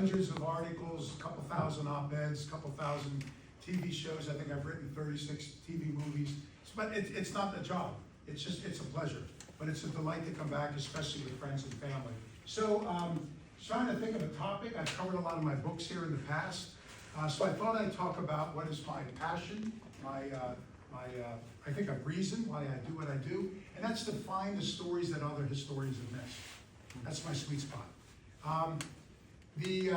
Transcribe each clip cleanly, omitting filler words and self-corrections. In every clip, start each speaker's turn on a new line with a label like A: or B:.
A: hundreds of articles, a couple thousand op-eds, a couple thousand TV shows. I think I've written 36 TV movies. But it's not a job. It's a pleasure. But it's a delight to come back, especially with friends and family. So, trying to think of a topic. I've covered a lot of my books here in the past. So I thought I'd talk about what is my passion, I think a reason why I do what I do, and that's to find the stories that other historians have missed. That's my sweet spot. The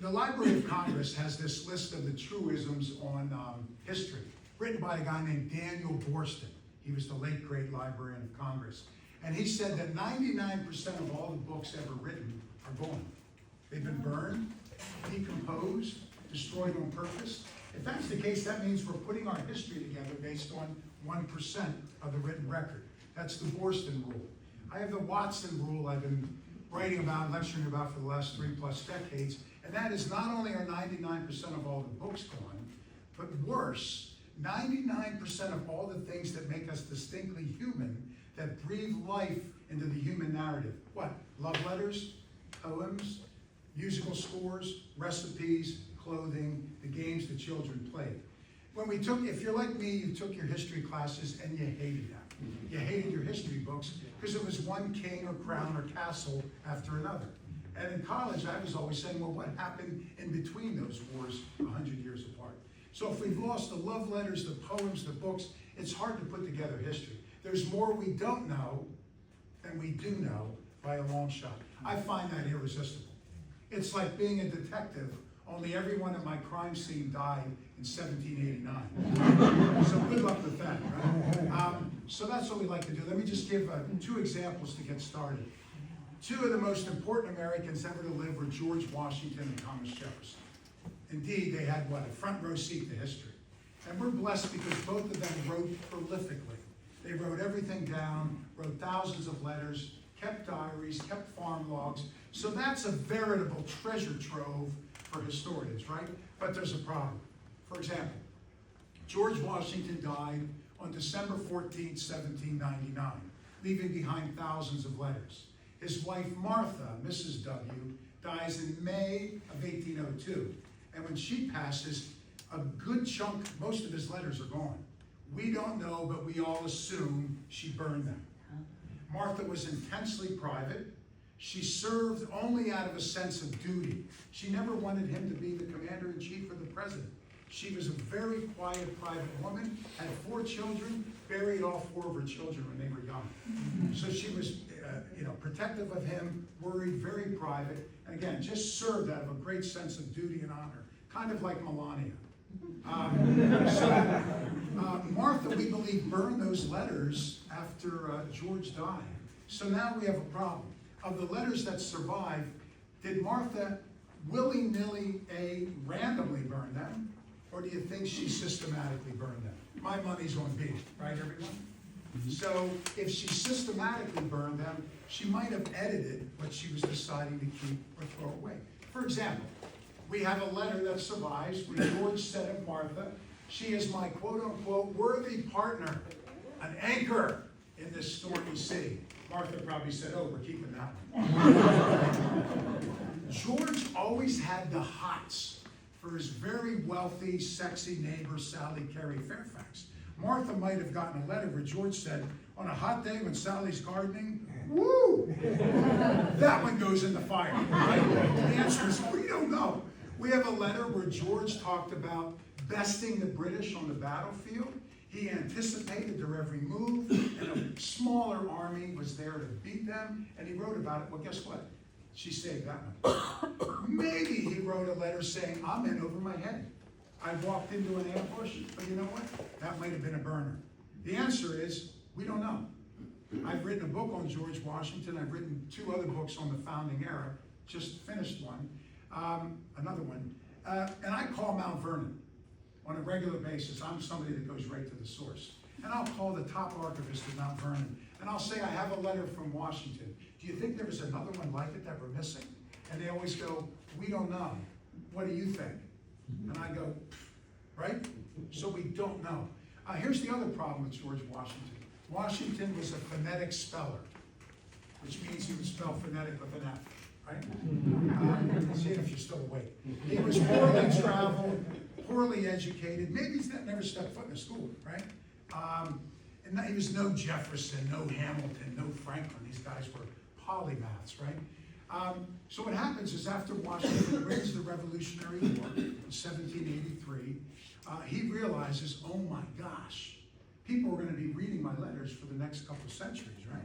A: Library of Congress has this list of the truisms on history, written by a guy named Daniel Borston. He was the late, great Librarian of Congress. And he said that 99% of all the books ever written are gone. They've been burned, decomposed, destroyed on purpose. If that's the case, that means we're putting our history together based on 1% of the written record. That's the Borston rule. I have the Watson rule I've been writing about and lecturing about for the last 3+ decades, and that is not only are 99% of all the books gone, but worse, 99% of all the things that make us distinctly human, that breathe life into the human narrative. What? Love letters, poems, musical scores, recipes, clothing, the games the children played. If you're like me, you took your history classes and you hated them. You hated your history books because it was one king or crown or castle after another. And in college, I was always saying, well, what happened in between those wars 100 years apart? So if we've lost the love letters, the poems, the books, it's hard to put together history. There's more we don't know than we do know by a long shot. I find that irresistible. It's like being a detective, only everyone at my crime scene died in 1789. So good luck with that, right? So that's what we like to do. Let me just give 2 examples to get started. 2 of the most important Americans ever to live were George Washington and Thomas Jefferson. Indeed, they had, a front row seat to history. And we're blessed because both of them wrote prolifically. They wrote everything down, wrote thousands of letters, kept diaries, kept farm logs. So that's a veritable treasure trove for historians, right? But there's a problem. For example, George Washington died on December 14, 1799, leaving behind thousands of letters. His wife, Martha, Mrs. W., dies in May of 1802. And when she passes, a good chunk, most of his letters are gone. We don't know, but we all assume she burned them. Martha was intensely private. She served only out of a sense of duty. She never wanted him to be the commander-in-chief or the president. She was a very quiet, private woman, had 4 children, buried all 4 of her children when they were young. So she was protective of him, worried, very private, and again, just served out of a great sense of duty and honor, kind of like Melania. Martha, we believe, burned those letters after George died. So now we have a problem. Of the letters that survive, did Martha willy-nilly, randomly burn them, or do you think she systematically burned them? My money's on B, right, everyone? So if she systematically burned them, she might have edited what she was deciding to keep or throw away. For example, we have a letter that survives where George said of Martha, she is my quote-unquote worthy partner, an anchor in this stormy sea. Martha probably said, oh, we're keeping that one. George always had the hots for his very wealthy, sexy neighbor, Sally Carey Fairfax. Martha might have gotten a letter where George said, on a hot day when Sally's gardening, woo, that one goes in the fire. Right? The answer is, we don't know. We have a letter where George talked about besting the British on the battlefield. He anticipated their every move, and a smaller army was there to beat them, and he wrote about it. Well, guess what? She saved that one. Maybe he wrote a letter saying, I'm in over my head. I walked into an ambush, but you know what? That might have been a burner. The answer is, we don't know. I've written a book on George Washington. I've written 2 other books on the founding era, just finished one, another one, and I call Mount Vernon on a regular basis. I'm somebody that goes right to the source. And I'll call the top archivist at Mount Vernon, and I'll say, I have a letter from Washington. Do you think there was another one like it that we're missing? And they always go, we don't know. What do you think? And I go, right? So we don't know. Here's the other problem with George Washington. Washington was a phonetic speller, which means he would spell phonetic with an F, right? you're still awake. He was poorly traveled, poorly educated. Maybe he's never stepped foot in a school, right? And he was no Jefferson, no Hamilton, no Franklin. These guys were polymaths, right? So what happens is after Washington wins the Revolutionary War in 1783, he realizes, oh my gosh, people are going to be reading my letters for the next couple of centuries, right?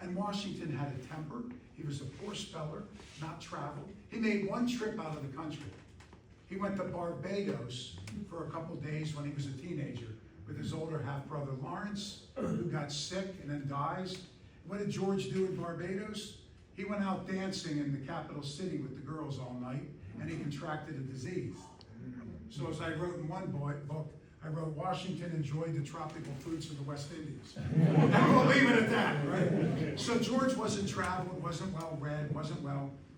A: And Washington had a temper. He was a poor speller, not traveled. He made one trip out of the country. He went to Barbados for a couple of days when he was a teenager with his older half-brother Lawrence, who got sick and then dies. What did George do in Barbados? He went out dancing in the capital city with the girls all night, and he contracted a disease. So as I wrote in one book, I wrote, Washington enjoyed the tropical fruits of the West Indies. And we'll leave it at that, right? So George wasn't traveled, wasn't well read,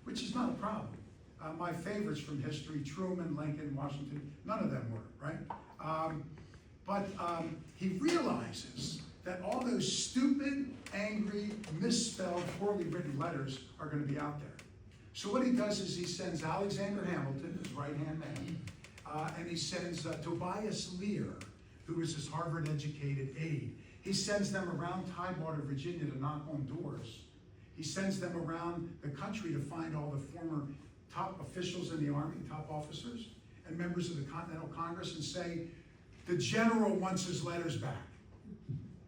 A: which is not a problem. My favorites from history, Truman, Lincoln, Washington, none of them were, right? But he realizes that all those stupid, angry, misspelled, poorly written letters are going to be out there. So what he does is he sends Alexander Hamilton, his right-hand man, and he sends Tobias Lear, who is his Harvard-educated aide. He sends them around Tidewater, Virginia to knock on doors. He sends them around the country to find all the former top officials in the Army, top officers, and members of the Continental Congress and say, the general wants his letters back.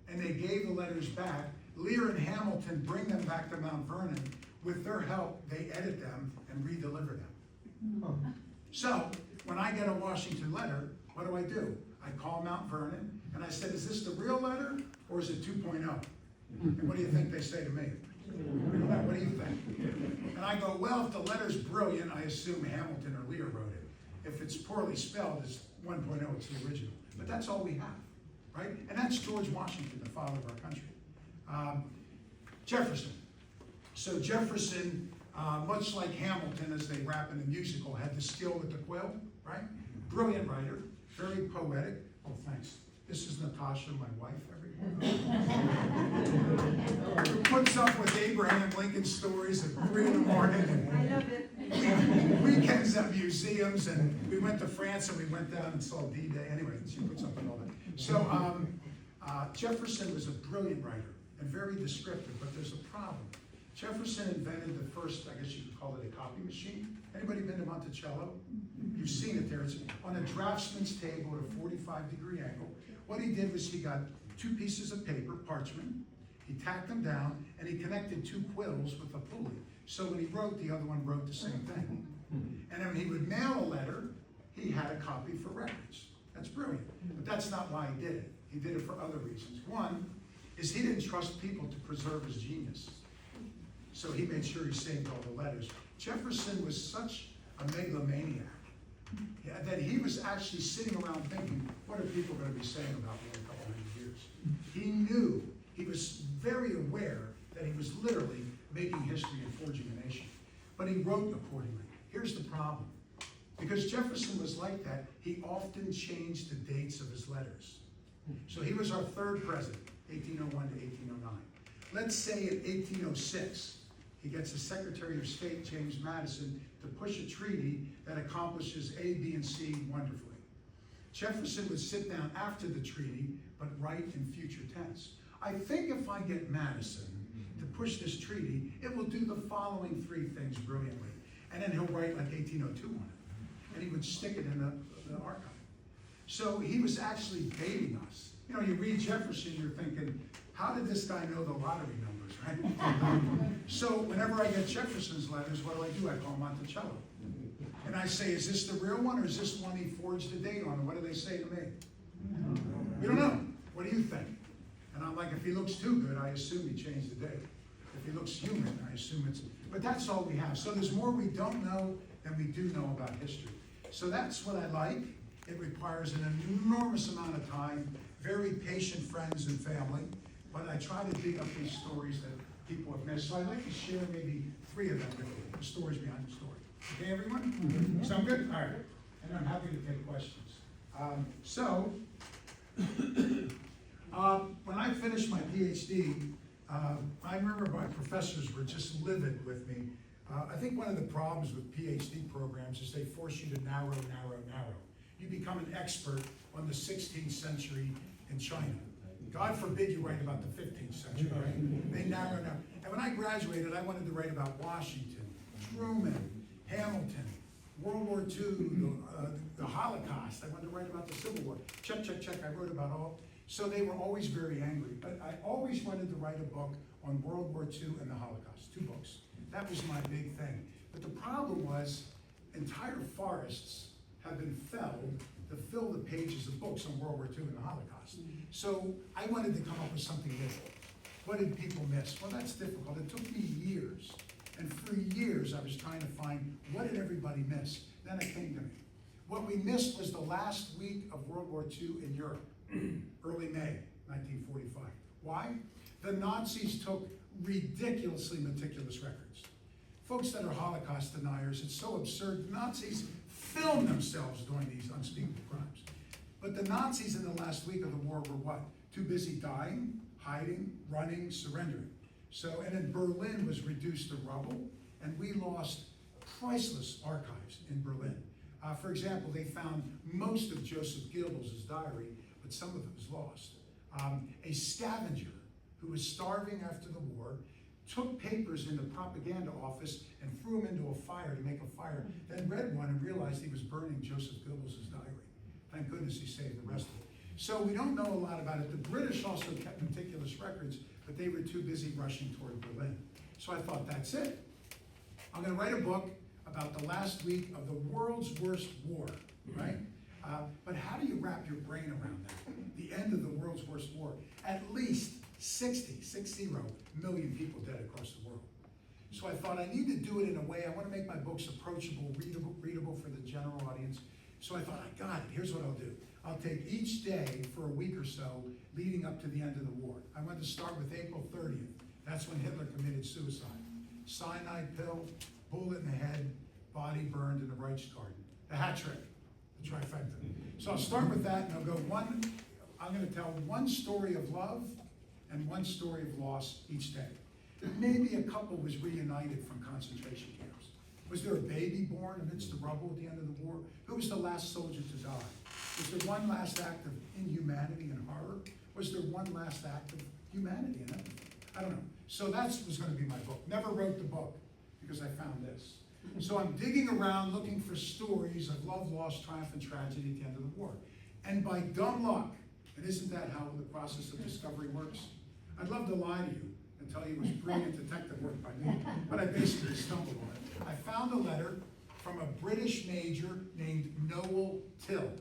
A: And they gave the letters back. Lear and Hamilton bring them back to Mount Vernon. With their help, they edit them and redeliver them. So, when I get a Washington letter, what do? I call Mount Vernon, and I said, is this the real letter, or is it 2.0? And what do you think they say to me? What do you think? And I go, well, if the letter's brilliant, I assume Hamilton or Lear wrote it. If it's poorly spelled, it's 1.0, it's the original. But that's all we have, right? And that's George Washington, the father of our country. Jefferson. So Jefferson, much like Hamilton, as they rap in the musical, had the skill with the quill, right? Brilliant writer, very poetic. Oh, thanks. This is Natasha, my wife, who puts up with Abraham Lincoln stories at 3 in the morning.
B: I love it.
A: Weekends at museums, and we went to France and we went down and saw D-Day. Anyway, she puts up with all that. So Jefferson was a brilliant writer and very descriptive, but there's a problem. Jefferson invented the first, I guess you could call it a copy machine. Anybody been to Monticello? You've seen it there. It's on a draftsman's table at a 45-degree angle. What he did was he got 2 pieces of paper, parchment, he tacked them down, and he connected 2 quills with a pulley. So when he wrote, the other one wrote the same thing. And when he would mail a letter, he had a copy for records. That's brilliant. But that's not why he did it. He did it for other reasons. One is he didn't trust people to preserve his genius. So he made sure he saved all the letters. Jefferson was such a megalomaniac that he was actually sitting around thinking, what are people going to be saying about me in a couple hundred years? He knew, he was very aware that he was literally making history and forging a nation. But he wrote accordingly. Here's the problem. Because Jefferson was like that, he often changed the dates of his letters. So he was our 3rd president, 1801 to 1809. Let's say in 1806, he gets the Secretary of State, James Madison, to push a treaty that accomplishes A, B, and C wonderfully. Jefferson would sit down after the treaty, but write in future tense. I think if I get Madison to push this treaty, it will do the following 3 things brilliantly. And then he'll write like 1802 on it. And he would stick it in the archive. So he was actually baiting us. You know, you read Jefferson, you're thinking, how did this guy know the lottery numbers, right? So whenever I get Jefferson's letters, what do? I call Monticello. And I say, is this the real one, or is this one he forged the date on? And what do they say to me? We don't know. What do you think? And I'm like, if he looks too good, I assume he changed the date. If he looks human, I assume it's... But that's all we have. So there's more we don't know than we do know about history. So that's what I like. It requires an enormous amount of time, very patient friends and family, but I try to dig up these stories that people have missed. So I'd like to share maybe 3 of them with you, the stories behind the story. Okay, everyone? Sound good? All right. And I'm happy to take questions. When I finished my PhD, I remember my professors were just livid with me I think one of the problems with PhD programs is they force you to narrow. You become an expert on the 16th century in China. God forbid you write about the 15th century, right? They narrow. And when I graduated, I wanted to write about Washington, Truman, Hamilton, World War II, the Holocaust. I wanted to write about the Civil War. Check. I wrote about all. So they were always very angry. But I always wanted to write a book on World War II and the Holocaust, 2 books. That was my big thing. But the problem was entire forests have been felled to fill the pages of books on World War II and the Holocaust. So I wanted to come up with something different. What did people miss? Well, that's difficult. It took me years. And for years, I was trying to find what did everybody miss. Then it came to me. What we missed was the last week of World War II in Europe, early May 1945. Why? The Nazis took ridiculously meticulous records. Folks that are Holocaust deniers, it's so absurd. The Nazis filmed themselves doing these unspeakable crimes. But the Nazis in the last week of the war were what? Too busy dying, hiding, running, surrendering. So, and then Berlin was reduced to rubble, and we lost priceless archives in Berlin. For example, they found most of Joseph Goebbels' diary, but some of it was lost. A scavenger who was starving after the war took papers in the propaganda office and threw them into a fire to make a fire, then read one and realized he was burning Joseph Goebbels' diary. Thank goodness he saved the rest of it. So we don't know a lot about it. The British also kept meticulous records, but they were too busy rushing toward Berlin. So I thought, that's it. I'm going to write a book about the last week of the world's worst war, right? But how do you wrap your brain around that? The end of the world's worst war. At least 60 million people dead across the world. So I thought I need to do it in a way, I want to make my books approachable, readable for the general audience. So I thought, I got it, here's what I'll do. I'll take each day for a week or so leading up to the end of the war. I want to start with April 30th. That's when Hitler committed suicide. Cyanide pill, bullet in the head, body burned in the Reichsgarten. The hat trick, the trifecta. So I'll start with that and I'll go I'm going to tell one story of love and one story of loss each day. Maybe a couple was reunited from concentration camps. Was there a baby born amidst the rubble at the end of the war? Who was the last soldier to die? Was there one last act of inhumanity and horror? Was there one last act of humanity and everything? I don't know. So that was going to be my book. Never wrote the book because I found this. So I'm digging around looking for stories of love, loss, triumph, and tragedy at the end of the war. And by dumb luck, and isn't that how the process of discovery works? I'd love to lie to you and tell you it was brilliant detective work by me, but I basically stumbled on it. I found a letter from a British major named Noel Till.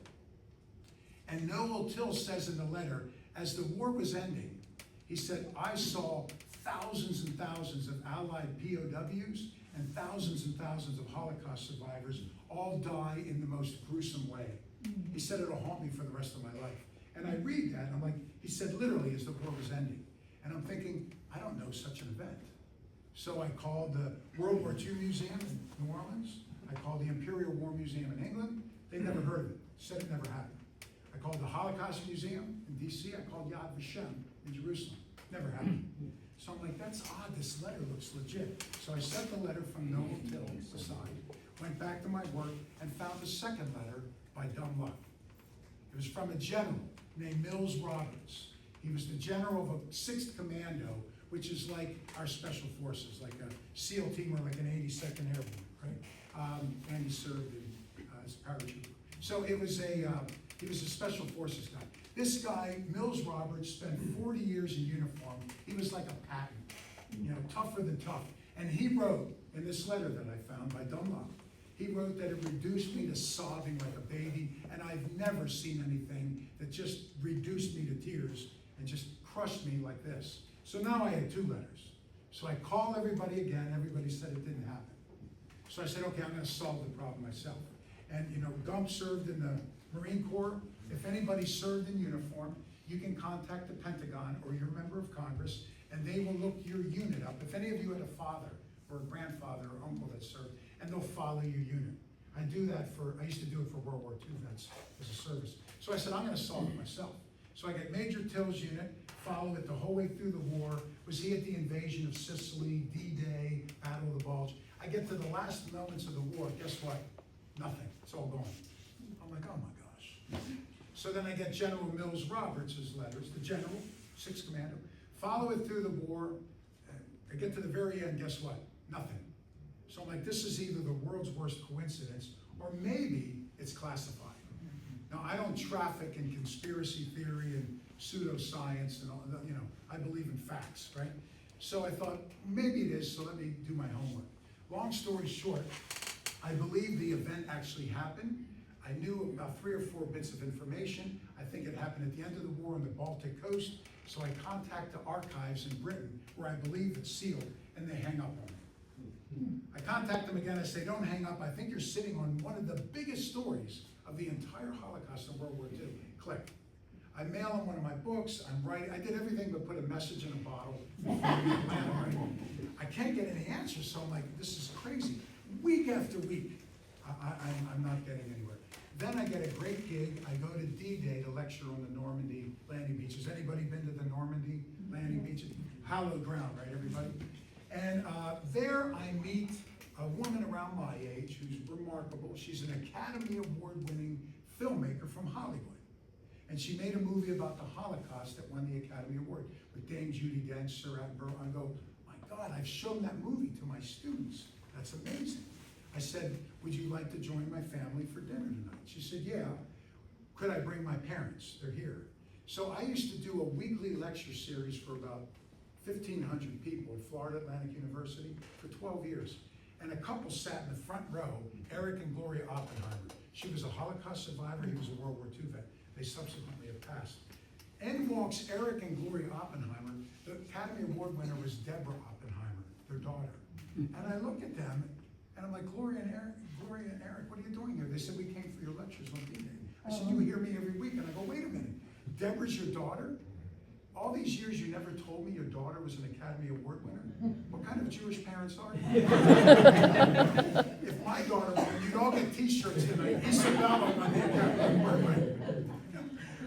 A: And Noel Till says in the letter, as the war was ending, he said, I saw thousands and thousands of Allied POWs and thousands of Holocaust survivors all die in the most gruesome way. He said it'll haunt me for the rest of my life. And I read that, and I'm like, he said literally as the war was ending. And I'm thinking, I don't know such an event. So I called the World War II Museum in New Orleans. I called the Imperial War Museum in England. They never heard of it, said it never happened. I called the Holocaust Museum in DC. I called Yad Vashem in Jerusalem. Never happened. So I'm like, that's odd, this letter looks legit. So I set the letter from Noel Till aside, went back to my work, and found a second letter by dumb luck. It was from a general named Mills Roberts. He was the general of a 6th Commando, which is like our special forces, like a SEAL team or like an 82nd Airborne, right? And he served as a paratrooper. So he was a special forces guy. This guy, Mills Roberts, spent 40 years in uniform. He was like a Patton, tougher than tough. And he wrote in this letter that I found by dumb luck, he wrote that it reduced me to sobbing like a baby, and I've never seen anything that just reduced me to tears and just crushed me like this. So now I had 2 letters. So I called everybody again. Everybody said it didn't happen. So I said, okay, I'm going to solve the problem myself. And Gump served in the Marine Corps. If anybody served in uniform, you can contact the Pentagon or your member of Congress, and they will look your unit up. If any of you had a father or a grandfather or uncle that served, and they'll follow your unit. I used to do it for World War II vets as a service. So I said, I'm going to solve it myself. So I got Major Till's unit, followed it the whole way through the war. Was he at the invasion of Sicily, D-Day, Battle of the Bulge? I get to the last moments of the war, guess what? Nothing, it's all gone. I'm like, oh my gosh. So then I get General Mills Roberts' letters, the general, 6th Commando, follow it through the war. I get to the very end, guess what? Nothing. So I'm like, this is either the world's worst coincidence, or maybe it's classified. Now, I don't traffic in conspiracy theory and pseudoscience and all, you know, I believe in facts, right? So I thought, maybe it is, so let me do my homework. Long story short, I believe the event actually happened. I knew about 3 or 4 bits of information. I think it happened at the end of the war on the Baltic coast. So I contact the archives in Britain, where I believe it's sealed, and they hang up on me. I contact them again, I say, don't hang up. I think you're sitting on one of the biggest stories of the entire Holocaust in World War II. Click. I mail them one of my books, I'm writing, I did everything but put a message in a bottle. I can't get any answers, so I'm like, this is crazy. Week after week, I'm not getting anywhere. Then I get a great gig. I go to D-Day to lecture on the Normandy landing beaches. Anybody been to the Normandy landing beaches? Hallowed ground, right, everybody? And there I meet a woman around my age who's remarkable. She's an Academy Award-winning filmmaker from Hollywood. And she made a movie about the Holocaust that won the Academy Award with Dame Judi Dench, Sir Attenborough. I go, my God, I've shown that movie to my students. That's amazing. I said, would you like to join my family for dinner tonight? She said, yeah. Could I bring my parents? They're here. So I used to do a weekly lecture series for about 1,500 people at Florida Atlantic University for 12 years. And a couple sat in the front row, Eric and Gloria Oppenheimer. She was a Holocaust survivor, he was a World War II vet. They subsequently have passed. In walks Eric and Gloria Oppenheimer. The Academy Award winner was Deborah Oppenheimer, their daughter. And I look at them, and I'm like, Gloria and Eric, what are you doing here? They said, we came for your lectures on D-Day. I said, you hear me every week. And I go, wait a minute, Deborah's your daughter? All these years you never told me your daughter was an Academy Award winner? What kind of Jewish parents are you? If my daughter won, you'd all get t-shirts tonight. Isabella won the Academy Award winner.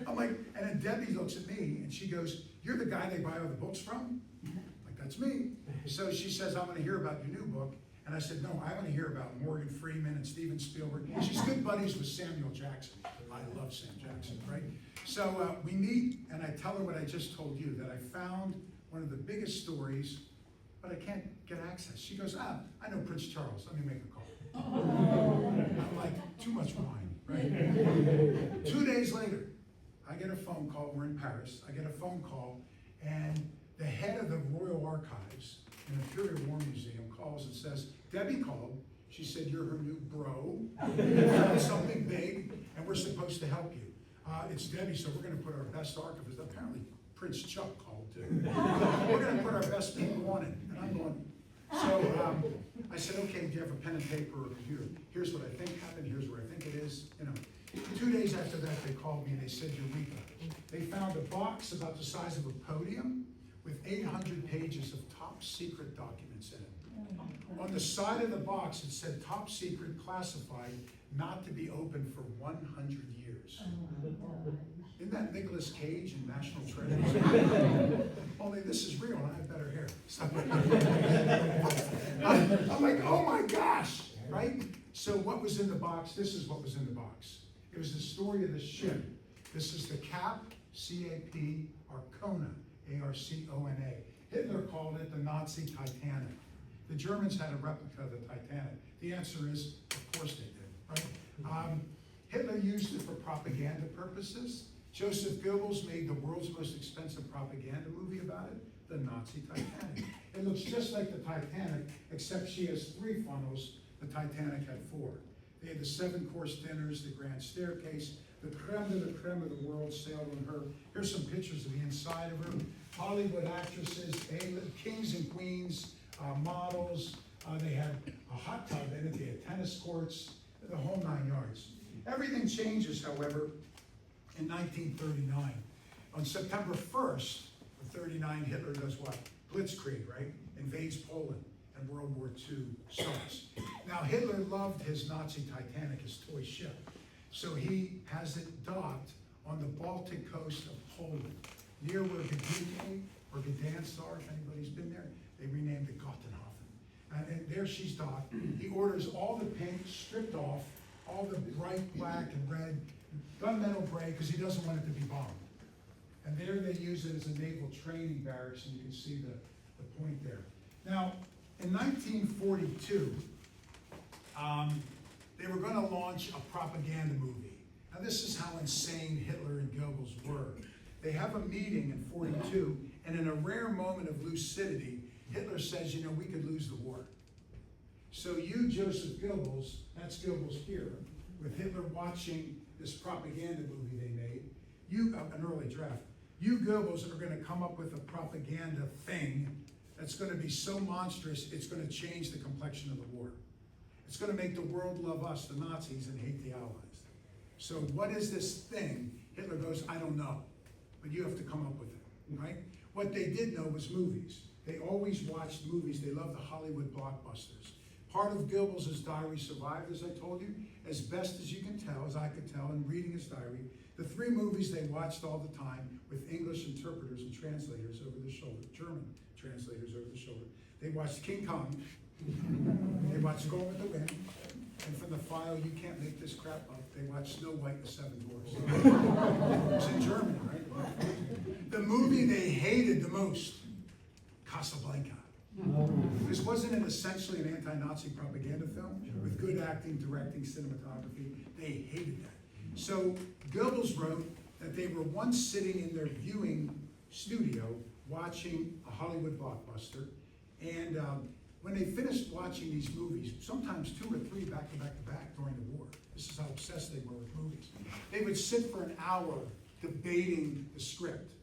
A: I'm like, and then Debbie looks at me and she goes, you're the guy they buy all the books from? I'm like, that's me. So she says, I'm gonna hear about your new book. And I said, no, I want to hear about Morgan Freeman and Steven Spielberg. She's good buddies with Samuel Jackson. I love Sam Jackson, right? So we meet, and I tell her what I just told you, that I found one of the biggest stories, but I can't get access. She goes, I know Prince Charles. Let me make a call. I'm like, too much wine, right? 2 days later, I get a phone call. We're in Paris. I get a phone call, and the head of the Royal Archives in the Imperial War Museum calls and says, Debbie called. She said, you're her new bro. You found something big, and we're supposed to help you. It's Debbie, so we're going to put our best archivist. Apparently, Prince Chuck called too. We're going to put our best people on it. And I'm going, so I said, okay, do you have a pen and paper or a computer? Here's what I think happened. Here's where I think it is. You know, 2 days after that, they called me and they said, Eureka. They found a box about the size of a podium with 800 pages of top secret documents in it. On the side of the box, it said top secret, classified, not to be opened for 100 years. Isn't that Nicolas Cage in National Treasure? Only this is real and I have better hair. I'm like, oh my gosh, right? So what was in the box? This is what was in the box. It was the story of the ship. This is the Cap, C-A-P, Arcona, A-R-C-O-N-A. Hitler called it the Nazi Titanic. The Germans had a replica of the Titanic. The answer is, of course they did, right? Hitler used it for propaganda purposes. Joseph Goebbels made the world's most expensive propaganda movie about it, the Nazi Titanic. It looks just like the Titanic, except she has 3 funnels. The Titanic had 4. They had the 7-course dinners, the grand staircase, the creme of the world sailed on her. Here's some pictures of the inside of her. Hollywood actresses, kings and queens, models. They had a hot tub in it. They had tennis courts, the whole 9 yards. Everything changes, however, in 1939. On September 1st of 39, Hitler does what? Blitzkrieg, right? Invades Poland, and World War II starts. Now, Hitler loved his Nazi Titanic, his toy ship. So he has it docked on the Baltic coast of Poland, near where Gdynia or Gdansk are, if anybody's been there. They renamed it Gottenhofen. and there she's docked. He orders all the paint stripped off, all the bright black and red, gunmetal gray, because he doesn't want it to be bombed. And there they use it as a naval training barracks, and you can see the point there. Now, in 1942, they were going to launch a propaganda movie. Now, this is how insane Hitler and Goebbels were. They have a meeting in 42, and in a rare moment of lucidity, Hitler says, you know, we could lose the war. So you, Joseph Goebbels, that's Goebbels here, with Hitler watching this propaganda movie they made, you, an early draft, you Goebbels are going to come up with a propaganda thing that's going to be so monstrous, it's going to change the complexion of the war. It's going to make the world love us, the Nazis, and hate the Allies. So what is this thing? Hitler goes, I don't know, but you have to come up with it, right? What they did know was movies. They always watched movies. They loved the Hollywood blockbusters. Part of Goebbels' diary survived, as I told you, as best as you can tell, as I could tell in reading his diary. The 3 movies they watched all the time with English interpreters and translators over their shoulder, German translators over the shoulder. They watched King Kong, they watched Gone with the Wind, and from the file, you can't make this crap up, they watched Snow White and the 7 Dwarfs. It's in Germany, right? The movie they hated the most, Casablanca. This wasn't essentially an anti-Nazi propaganda film with good acting, directing, cinematography. They hated that. So Goebbels wrote that they were once sitting in their viewing studio watching a Hollywood blockbuster, and when they finished watching these movies, sometimes 2 or 3 back to back to back during the war, this is how obsessed they were with movies, they would sit for an hour debating the script.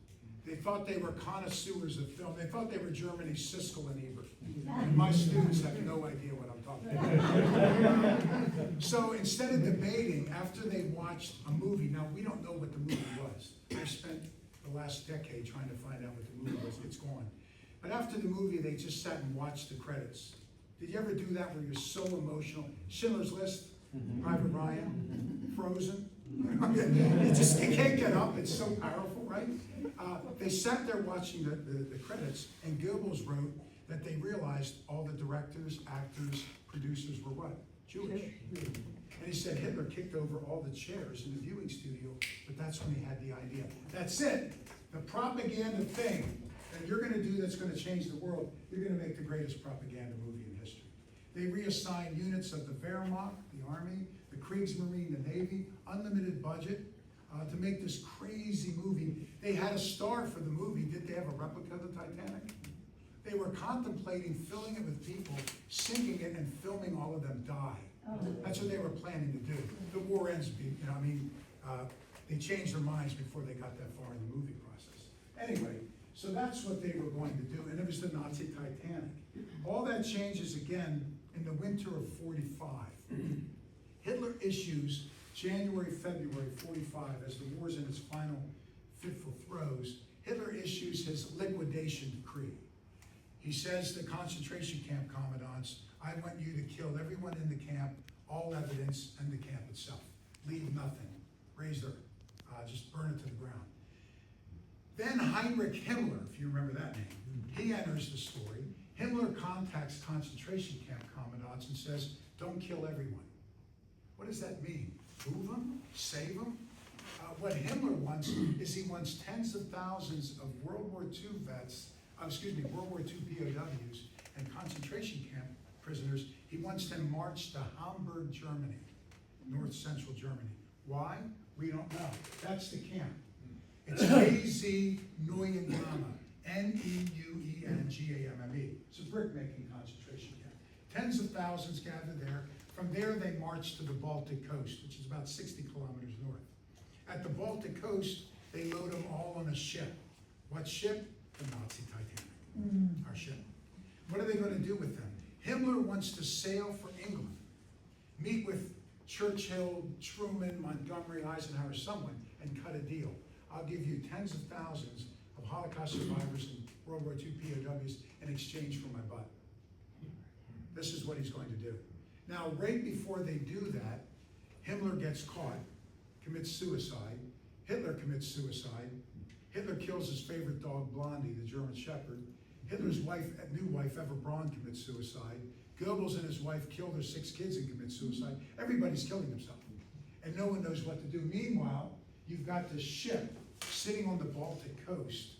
A: They thought they were connoisseurs of film. They thought they were Germany's Siskel and Ebert. And my students have no idea what I'm talking about. So instead of debating, after they watched a movie, now we don't know what the movie was. I spent the last decade trying to find out what the movie was. It's gone. But after the movie, they just sat and watched the credits. Did you ever do that where you're so emotional? Schindler's List, Private Ryan, Frozen. You can't get up. It's so powerful, right? They sat there watching the credits, and Goebbels wrote that they realized all the directors, actors, producers were what? Jewish. And he said Hitler kicked over all the chairs in the viewing studio, but that's when he had the idea. That's it. The propaganda thing that you're going to do that's going to change the world, you're going to make the greatest propaganda movie in history. They reassigned units of the Wehrmacht, the Army, the Kriegsmarine, the Navy, unlimited budget, to make this crazy movie. They had a star for the movie. Did they have a replica of the Titanic? They were contemplating filling it with people, sinking it, and filming all of them die. That's what they were planning to do. The war ends, they changed their minds before they got that far in the movie process. Anyway, so that's what they were going to do, and it was the Nazi Titanic. All that changes again in the winter of 45. Hitler issues January, February 45, as the war's in its final fitful throes, Hitler issues his liquidation decree. He says to concentration camp commandants, I want you to kill everyone in the camp, all evidence, and the camp itself. Leave nothing. Raise dirt. Just burn it to the ground. Then Heinrich Himmler, if you remember that name, he enters the story. Himmler contacts concentration camp commandants and says, don't kill everyone. What does that mean? Move them? Save them? What Himmler wants is he wants tens of thousands of World War II World War II POWs and concentration camp prisoners. He wants them marched to Hamburg, Germany, north central Germany. Why? We don't know. That's the camp. It's AZ Neuengamme, Neuengamme. It's a brick-making concentration camp. Tens of thousands gather there. From there, they march to the Baltic coast, which is about 60 kilometers north. At the Baltic coast, they load them all on a ship. What ship? The Nazi Titanic, our ship. What are they going to do with them? Himmler wants to sail for England, meet with Churchill, Truman, Montgomery, Eisenhower, someone, and cut a deal. I'll give you tens of thousands of Holocaust survivors and World War II POWs in exchange for my butt. This is what he's going to do. Now, right before they do that, Himmler gets caught, commits suicide. Hitler commits suicide. Hitler kills his favorite dog, Blondie, the German Shepherd. Hitler's new wife, Eva Braun, commits suicide. Goebbels and his wife kill their 6 kids and commit suicide. Everybody's killing themselves. And no one knows what to do. Meanwhile, you've got this ship sitting on the Baltic coast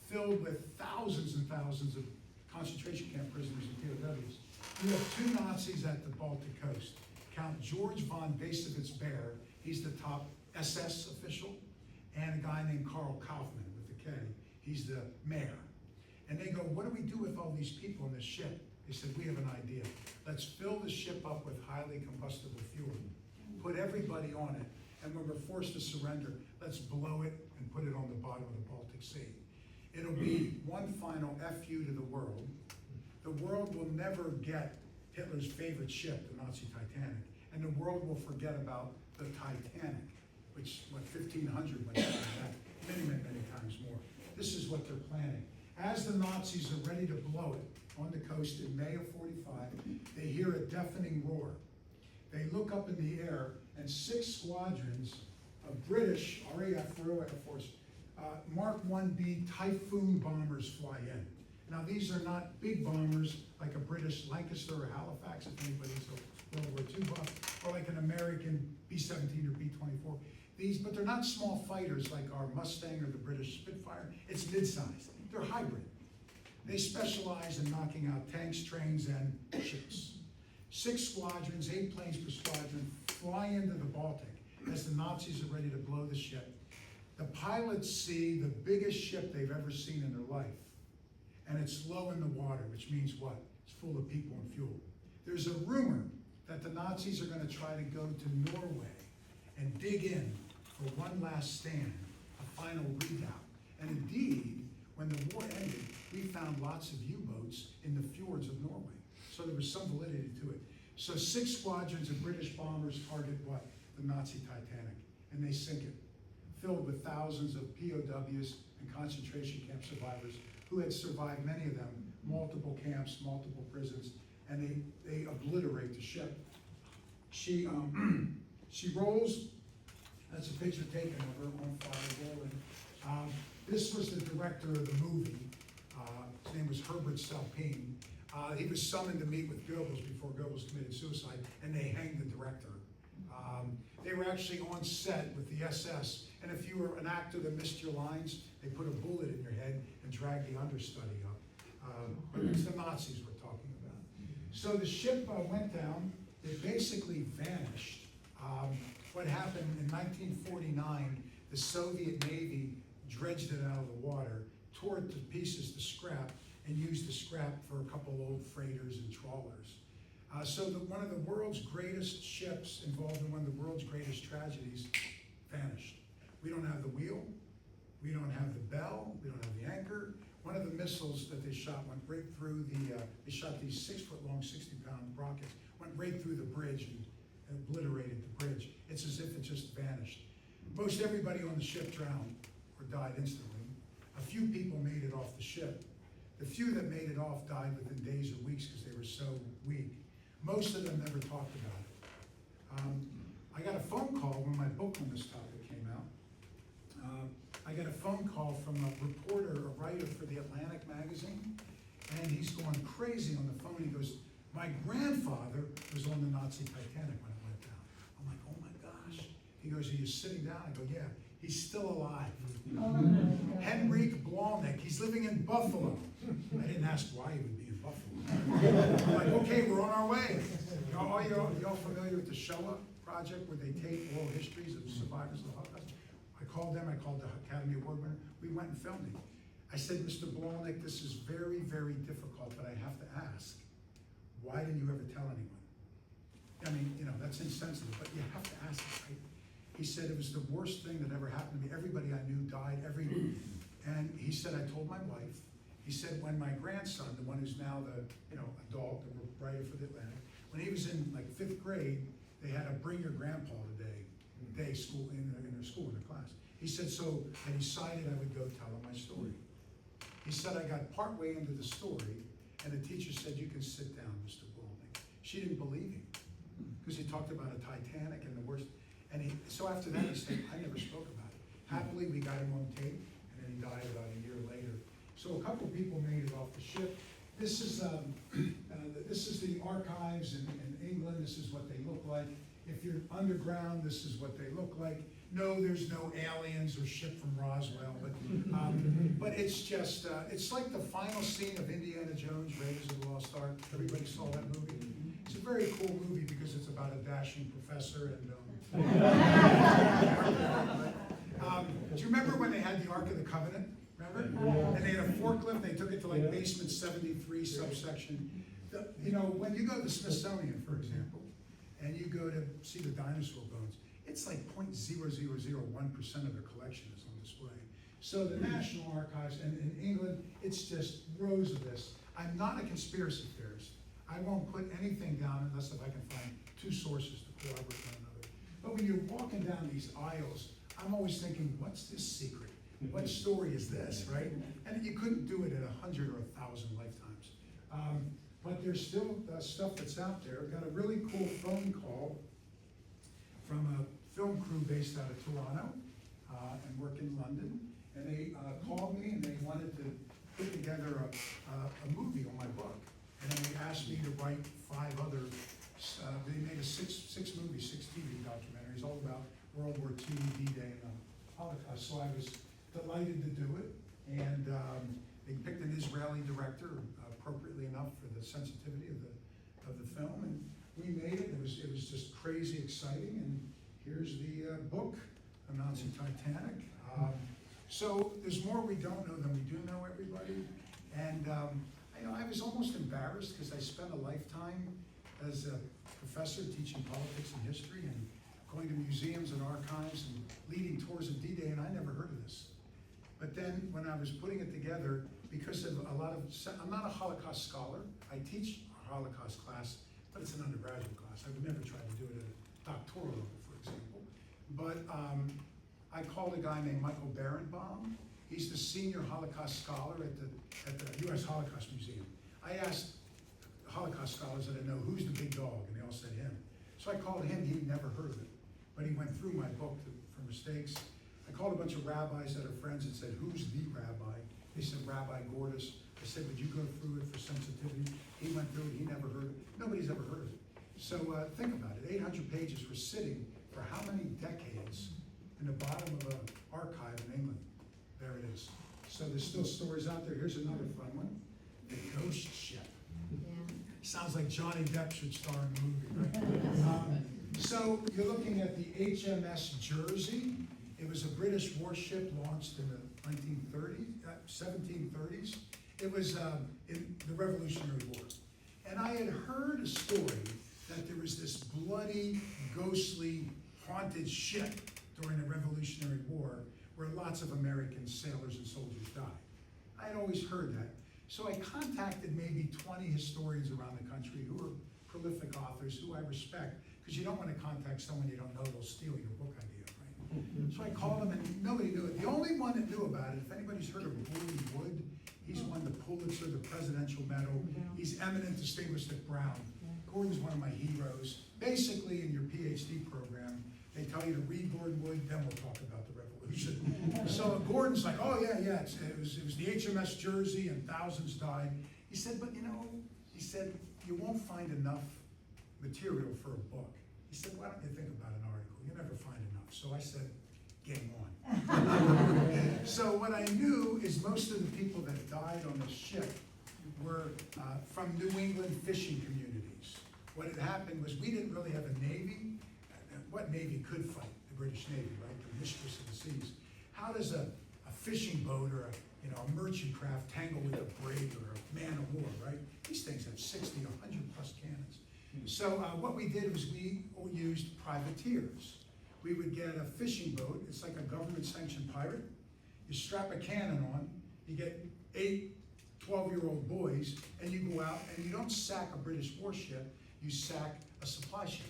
A: filled with thousands and thousands of concentration camp prisoners and POWs. You have 2 Nazis at the Baltic coast. Count George von Basovitz-Behr, he's the top SS official, and a guy named Karl Kaufmann with a K, he's the mayor. And they go, what do we do with all these people in this ship? They said, we have an idea. Let's fill the ship up with highly combustible fuel, put everybody on it, and when we're forced to surrender, let's blow it and put it on the bottom of the Baltic Sea. It'll be one final FU to the world. The world will never get Hitler's favorite ship, the Nazi Titanic, and the world will forget about the Titanic, which, 1,500 went down that, many times more. This is what they're planning. As the Nazis are ready to blow it on the coast in May of 45, they hear a deafening roar. They look up in the air, and 6 squadrons of British RAF, Royal Air Force, Mark 1B Typhoon bombers fly in. Now, these are not big bombers like a British Lancaster or Halifax, if anybody's a World War II buff, or like an American B-17 or B-24. But they're not small fighters like our Mustang or the British Spitfire. It's mid-sized. They're hybrid. They specialize in knocking out tanks, trains, and ships. 6 squadrons, 8 planes per squadron, fly into the Baltic as the Nazis are ready to blow the ship. The pilots see the biggest ship they've ever seen in their life, and it's low in the water, which means what? It's full of people and fuel. There's a rumor that the Nazis are going to try to go to Norway and dig in for one last stand, a final redoubt. And indeed, when the war ended, we found lots of U-boats in the fjords of Norway. So there was some validity to it. So 6 squadrons of British bombers target what? The Nazi Titanic, and they sink it, filled with thousands of POWs and concentration camp survivors who had survived, many of them, multiple camps, multiple prisons, and they obliterate the ship. She rolls, that's a picture taken of her on fire rolling. This was the director of the movie. His name was Herbert Salpine. He was summoned to meet with Goebbels before Goebbels committed suicide, and they hanged the director. They were actually on set with the SS, and if you were an actor that missed your lines, they put a bullet in your head and dragged the understudy up. But it's the Nazis we're talking about. So the ship went down. It basically vanished. What happened in 1949, the Soviet Navy dredged it out of the water, tore it to pieces to scrap, and used the scrap for a couple old freighters and trawlers. One of the world's greatest ships involved in one of the world's greatest tragedies vanished. We don't have the wheel, we don't have the bell, we don't have the anchor. One of the missiles that they shot went right through they shot these 6-foot-long, 60-pound rockets, went right through the bridge and obliterated the bridge. It's as if it just vanished. Most everybody on the ship drowned or died instantly. A few people made it off the ship. The few that made it off died within days or weeks because they were so weak. Most of them never talked about it. I got a phone call when my book on this topic came out. I got a phone call from a reporter, a writer for the Atlantic magazine, and he's going crazy on the phone. He goes, my grandfather was on the Nazi Titanic when it went down. I'm like, oh my gosh. He goes, are you sitting down? I go, yeah, he's still alive. Henrik Blomnik, he's living in Buffalo. I didn't ask why he would be in Buffalo. I'm like, okay, we're on our way. Y'all familiar with the Shoah Project where they tape oral histories of survivors of the Holocaust? I called them, I called the Academy Award winner. We went and filmed it. I said, Mr. Blomnik, this is very, very difficult, but I have to ask, why didn't you ever tell anyone? I mean, that's insensitive, but you have to ask it, right? He said it was the worst thing that ever happened to me. Everybody I knew died, and he said, I told my wife, he said, when my grandson, the one who's now the adult, the writer for the Atlantic, when he was in like 5th grade, they had a bring your grandpa day school in their school, in their class. He said, so I decided I would go tell him my story. He said, I got partway into the story, and the teacher said, you can sit down, Mr. Blomnik. She didn't believe him, because he talked about a Titanic and the worst. And so after that, he said, I never spoke about it. Happily, we got him on tape, and then he died about a year later. So a couple people made it off the ship. This is the archives in England. This is what they look like. If you're underground, this is what they look like. No, there's no aliens or ship from Roswell, but it's just, it's like the final scene of Indiana Jones, Raiders of the Lost Ark. Everybody saw that movie? It's a very cool movie because it's about a dashing professor and, do you remember when they had the Ark of the Covenant? Remember? And they had a forklift, they took it to like basement 73 subsection. You know, when you go to the Smithsonian, for example, and you go to see the dinosaur bones, it's like 0.0001% of their collection is on display. So the National Archives, and in England, it's just rows of this. I'm not a conspiracy theorist. I won't put anything down unless if I can find two sources to corroborate one another. But when you're walking down these aisles, I'm always thinking, what's this secret? What story is this, right? And you couldn't do it in 100 or 1,000 lifetimes. But there's still stuff that's out there. I've got a really cool phone call from a film crew based out of Toronto and work in London. And they called me and they wanted to put together a movie on my book. And then they asked me to write 5 other, they made a six movie, 6 TV documentaries all about World War II, D-Day, and the Holocaust. So I was delighted to do it. And they picked an Israeli director, appropriately enough for the sensitivity of the film, and we made it. It was just crazy exciting. And here's the book announcing Titanic. So there's more we don't know than we do know, everybody. And I was almost embarrassed because I spent a lifetime as a professor teaching politics and history and going to museums and archives and leading tours of D-Day, and I never heard of this. But then when I was putting it together, because of I'm not a Holocaust scholar. I teach a Holocaust class, but it's an undergraduate class. I would never try to do it at a doctoral level, for example. But I called a guy named Michael Berenbaum. He's the senior Holocaust scholar at the U.S. Holocaust Museum. I asked Holocaust scholars that I know, who's the big dog? And they all said him. So I called him, he'd never heard of it. But he went through my book for mistakes. I called a bunch of rabbis that are friends and said, who's the rabbi? They said, Rabbi Gordis. I said, would you go through it for sensitivity? He went through it, he never heard of it. Nobody's ever heard of it. So think about it, 800 pages were sitting for how many decades in the bottom of an archive in England? There it is. So there's still stories out there. Here's another fun one. The Ghost Ship. Yeah. Sounds like Johnny Depp should star in the movie, right? So you're looking at the HMS Jersey. It was a British warship launched in the 1730s. It was in the Revolutionary War. And I had heard a story that there was this bloody, ghostly, haunted ship during the Revolutionary War where lots of American sailors and soldiers died. I had always heard that. So I contacted maybe 20 historians around the country who are prolific authors who I respect, because you don't want to contact someone you don't know, they'll steal your book idea, right? So I called them and nobody knew it. The only one that knew about it, if anybody's heard of Gordon Wood, he's won the Pulitzer, the Presidential Medal. He's eminent distinguished at Brown. Gordon's one of my heroes. Basically, in your PhD program, they tell you to read Gordon Wood, then we'll talk about the revolution. So Gordon's like, oh yeah, it was the HMS Jersey and thousands died. He said, but you won't find enough material for a book. He said, why don't you think about an article? You'll never find enough. So I said, game on. So what I knew is most of the people that died on the ship were from New England fishing communities. What had happened was we didn't really have a navy. What navy could fight? The British Navy, right? The mistress of the seas. How does a fishing boat or a merchant craft tangle with a brig or a man of war, right? These things have 60, 100 plus cannons. So what we did was we used privateers. We would get a fishing boat. It's like a government-sanctioned pirate. You strap a cannon on. You get 8 12-year-old boys, and you go out and you don't sack a British warship. You sack a supply ship.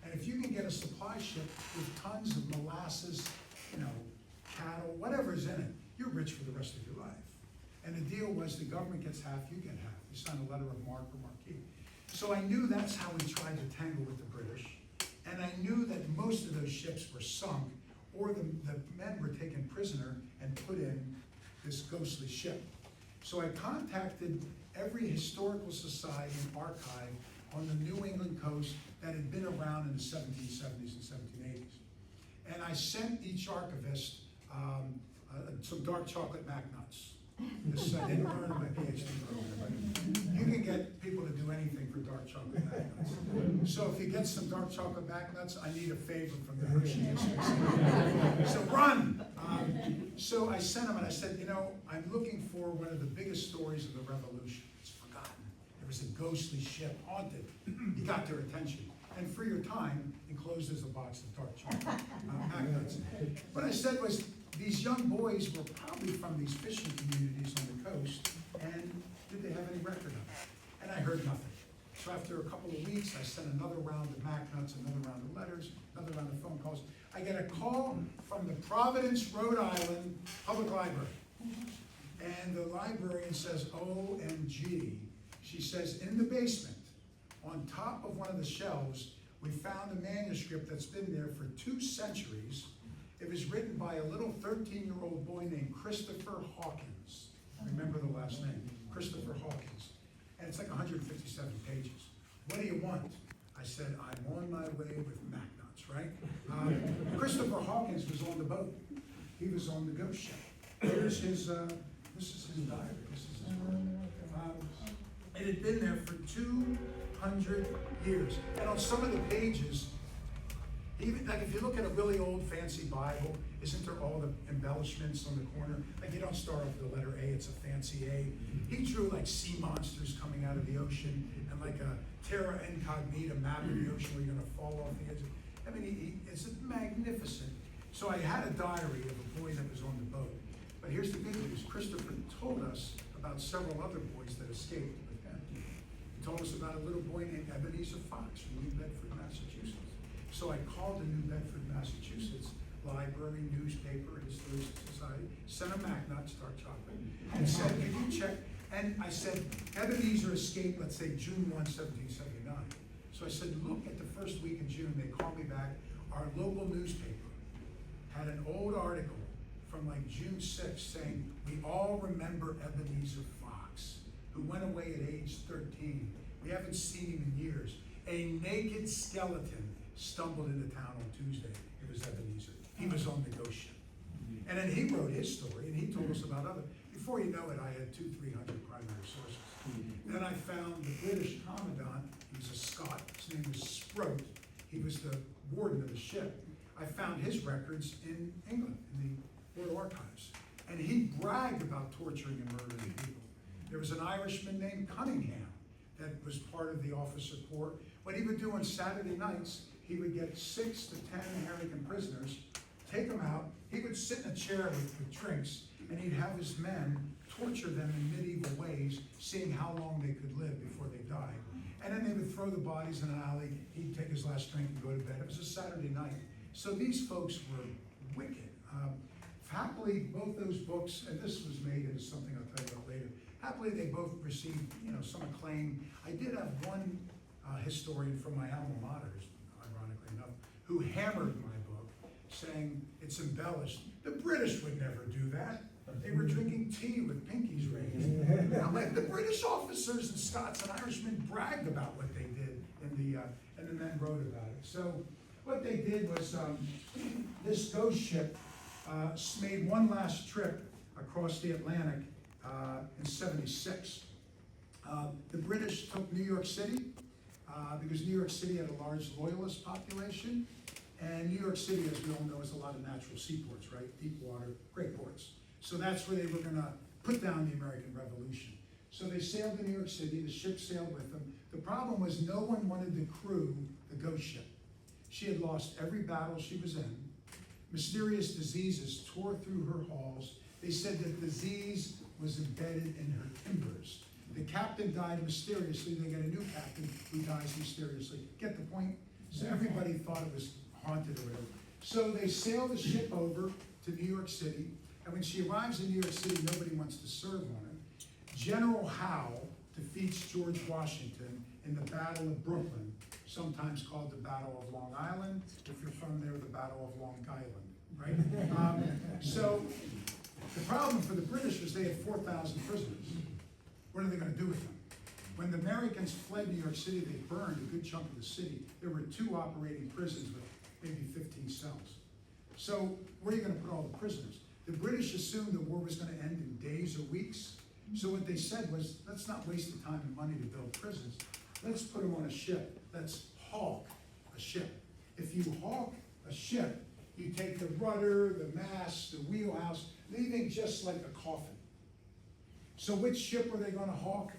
A: And if you can get a supply ship with tons of molasses, cattle, whatever's in it, you're rich for the rest of your life. And the deal was the government gets half, you get half. You sign a letter of marque or marquee. So I knew that's how we tried to tangle with the British. And I knew that most of those ships were sunk, or the men were taken prisoner and put in this ghostly ship. So I contacted every historical society and archive on the New England coast that had been around in the 1770s and 1780s. And I sent each archivist some dark chocolate McNuts. This I didn't learn in my PhD program, but you can get people to do anything for dark chocolate McNuts. So if you get some dark chocolate McNuts, I need a favor from the Hershey History Center. So run! So I sent him and I said, you know, I'm looking for one of the biggest stories of the Revolution. It's forgotten. There was a ghostly ship, haunted. He got their attention. And for your time, enclosed is a box of dark chocolate McNuts. What I said was, these young boys were probably from these fishing communities on the coast, and did they have any record of it? And I heard nothing. So after a couple of weeks, I sent another round of McNuts, another round of letters, another round of phone calls. I get a call from the Providence, Rhode Island Public Library. And the librarian says, OMG. She says, in the basement, on top of one of the shelves, we found a manuscript that's been there for 2 centuries. It was written by a little 13-year-old boy named Christopher Hawkins. Remember the last name, Christopher Hawkins. And it's like 157 pages. What do you want? I said, I'm on my way with McNuts, right? Christopher Hawkins was on the boat. He was on the ghost ship. Here's his, this is his diary, this is his work. It had been there for 200 years. And on some of the pages, even like if you look at a really old fancy Bible, isn't there all the embellishments on the corner? Like you don't start off with the letter A, it's a fancy A. He drew like sea monsters coming out of the ocean and like a terra incognita map of the ocean where you're gonna fall off the edge. I mean, it's magnificent. So I had a diary of a boy that was on the boat. But here's the good news. Christopher told us about several other boys that escaped with him. He told us about a little boy named Ebenezer Fox from New Bedford, Massachusetts. So I called the New Bedford, Massachusetts library, newspaper, historical society, sent a McNuts, dark chocolate, and said, can you check? And I said, Ebenezer escaped, let's say June 1, 1779. So I said, look at the first week in June. They called me back. Our local newspaper had an old article from like June 6th saying, we all remember Ebenezer Fox, who went away at age 13. We haven't seen him in years. A naked skeleton stumbled into town on Tuesday. It was Ebenezer. He was on the ghost ship. And then he wrote his story, and he told us about other. Before you know it, I had 200-300 primary sources. Then I found the British commandant. He was a Scot. His name was Sproat. He was the warden of the ship. I found his records in England, in the Royal Archives. And he bragged about torturing and murdering people. There was an Irishman named Cunningham that was part of the officer corps. What he would do on Saturday nights, he would get 6 to 10 American prisoners, take them out. He would sit in a chair with drinks, and he'd have his men torture them in medieval ways, seeing how long they could live before they died. And then they would throw the bodies in an alley. He'd take his last drink and go to bed. It was a Saturday night. So these folks were wicked. Happily, both those books, and this was made into something I'll tell you about later. Happily, they both received, some acclaim. I did have one historian from my alma mater, ironically enough, who hammered my book, saying it's embellished. The British would never do that. They were drinking tea with pinkies raised. I'm like, the British officers and Scots and Irishmen bragged about what they did, and the men wrote about it. So what they did was this ghost ship made one last trip across the Atlantic in '76. The British took New York City because New York City had a large loyalist population, and New York City, as we all know, has a lot of natural seaports, right? Deep water, great ports. So that's where they were going to put down the American Revolution. So they sailed to New York City. The ship sailed with them. The problem was no one wanted to crew the ghost ship. She had lost every battle she was in. Mysterious diseases tore through her halls. They said that disease was embedded in her timbers. The captain died mysteriously. They get a new captain who dies mysteriously. Get the point? So everybody thought it was haunted or whatever. So they sail the ship over to New York City. And when she arrives in New York City, nobody wants to serve on her. General Howe defeats George Washington in the Battle of Brooklyn, sometimes called the Battle of Long Island. If you're from there, the Battle of Long Island, right? So the problem for the British was they had 4,000 prisoners. What are they going to do with them? When the Americans fled New York City, they burned a good chunk of the city. There were 2 operating prisons with maybe 15 cells. So where are you going to put all the prisoners? The British assumed the war was going to end in days or weeks. So what they said was, let's not waste the time and money to build prisons. Let's put them on a ship. Let's hawk a ship. If you hawk a ship, you take the rudder, the mast, the wheelhouse, leaving just like a coffin. So which ship are they going to hawk?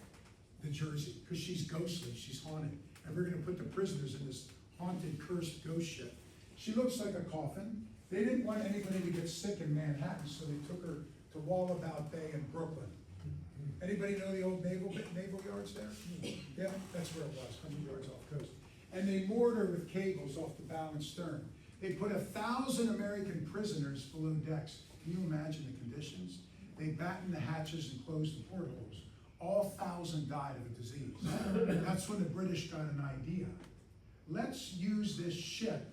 A: The Jersey, because she's ghostly, she's haunted. And we're going to put the prisoners in this haunted, cursed ghost ship. She looks like a coffin. They didn't want anybody to get sick in Manhattan, so they took her to Wallabout Bay in Brooklyn. Anybody know the old naval yards there? Yeah, that's where it was, 100 yards off coast. And they moored her with cables off the bow and stern. They put 1,000 American prisoners below decks. Can you imagine the conditions? They battened the hatches and closed the portholes. All 1,000 died of a disease. That's when the British got an idea. Let's use this ship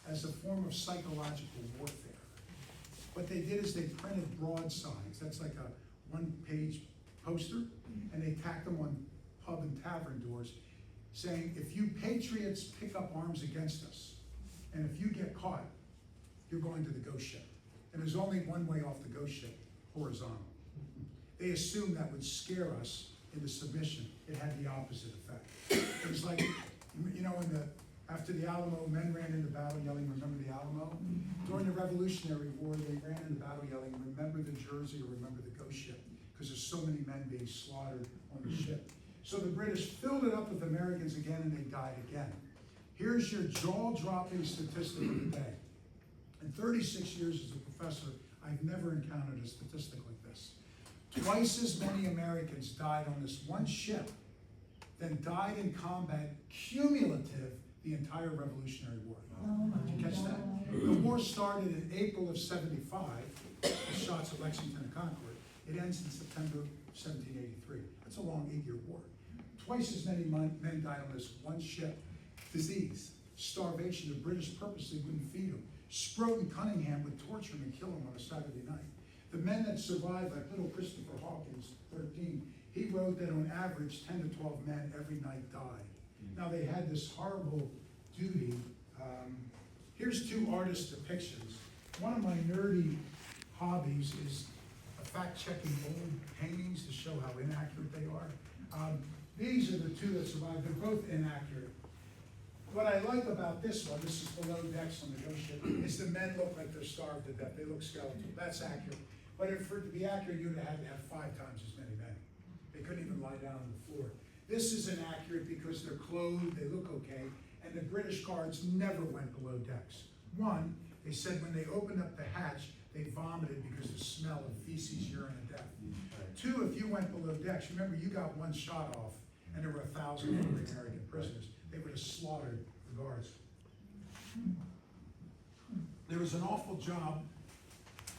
A: as a form of psychological warfare. What they did is they printed broadsides. That's like a 1-page poster, and they tacked them on pub and tavern doors, saying, if you patriots pick up arms against us, and if you get caught, you're going to the ghost ship. And there's only one way off the ghost ship, horizontal. They assumed that would scare us into submission. It had the opposite effect. It was like, you know, after the Alamo, men ran into battle yelling, remember the Alamo? During the Revolutionary War, they ran into battle yelling, remember the Jersey or remember the ghost ship, because there's so many men being slaughtered on the ship. So the British filled it up with Americans again, and they died again. Here's your jaw-dropping statistic of the day. In 36 years as a professor, I've never encountered a statistic like this. Twice as many Americans died on this one ship than died in combat, cumulative, the entire Revolutionary War. Did you catch that? The war started in April of '75, the shots at Lexington and Concord. It ends in September 1783. That's a long 8-year war. Twice as many men died on this one ship. Disease, starvation, the British purposely wouldn't feed them. Sproat and Cunningham would torture them and kill them on a Saturday night. The men that survived, like little Christopher Hawkins, 13, he wrote that on average 10 to 12 men every night died. Now they had this horrible duty. Here's 2 artist depictions. One of my nerdy hobbies is fact-checking old paintings to show how inaccurate they are. These are the 2 that survived. They're both inaccurate. What I like about this one, this is below decks on the ghost ship, is the men look like they're starved to death. They look skeletal. That's accurate. But for it to be accurate, you'd have had to have 5 times as many men. They couldn't even lie down on the floor. This is inaccurate because they're clothed, they look okay, and the British guards never went below decks. One, they said when they opened up the hatch, they vomited because of the smell of feces, urine, and death. 2, if you went below decks, remember you got 1 shot off, and there were 1,000 angry American prisoners. They would have slaughtered the guards. There was an awful job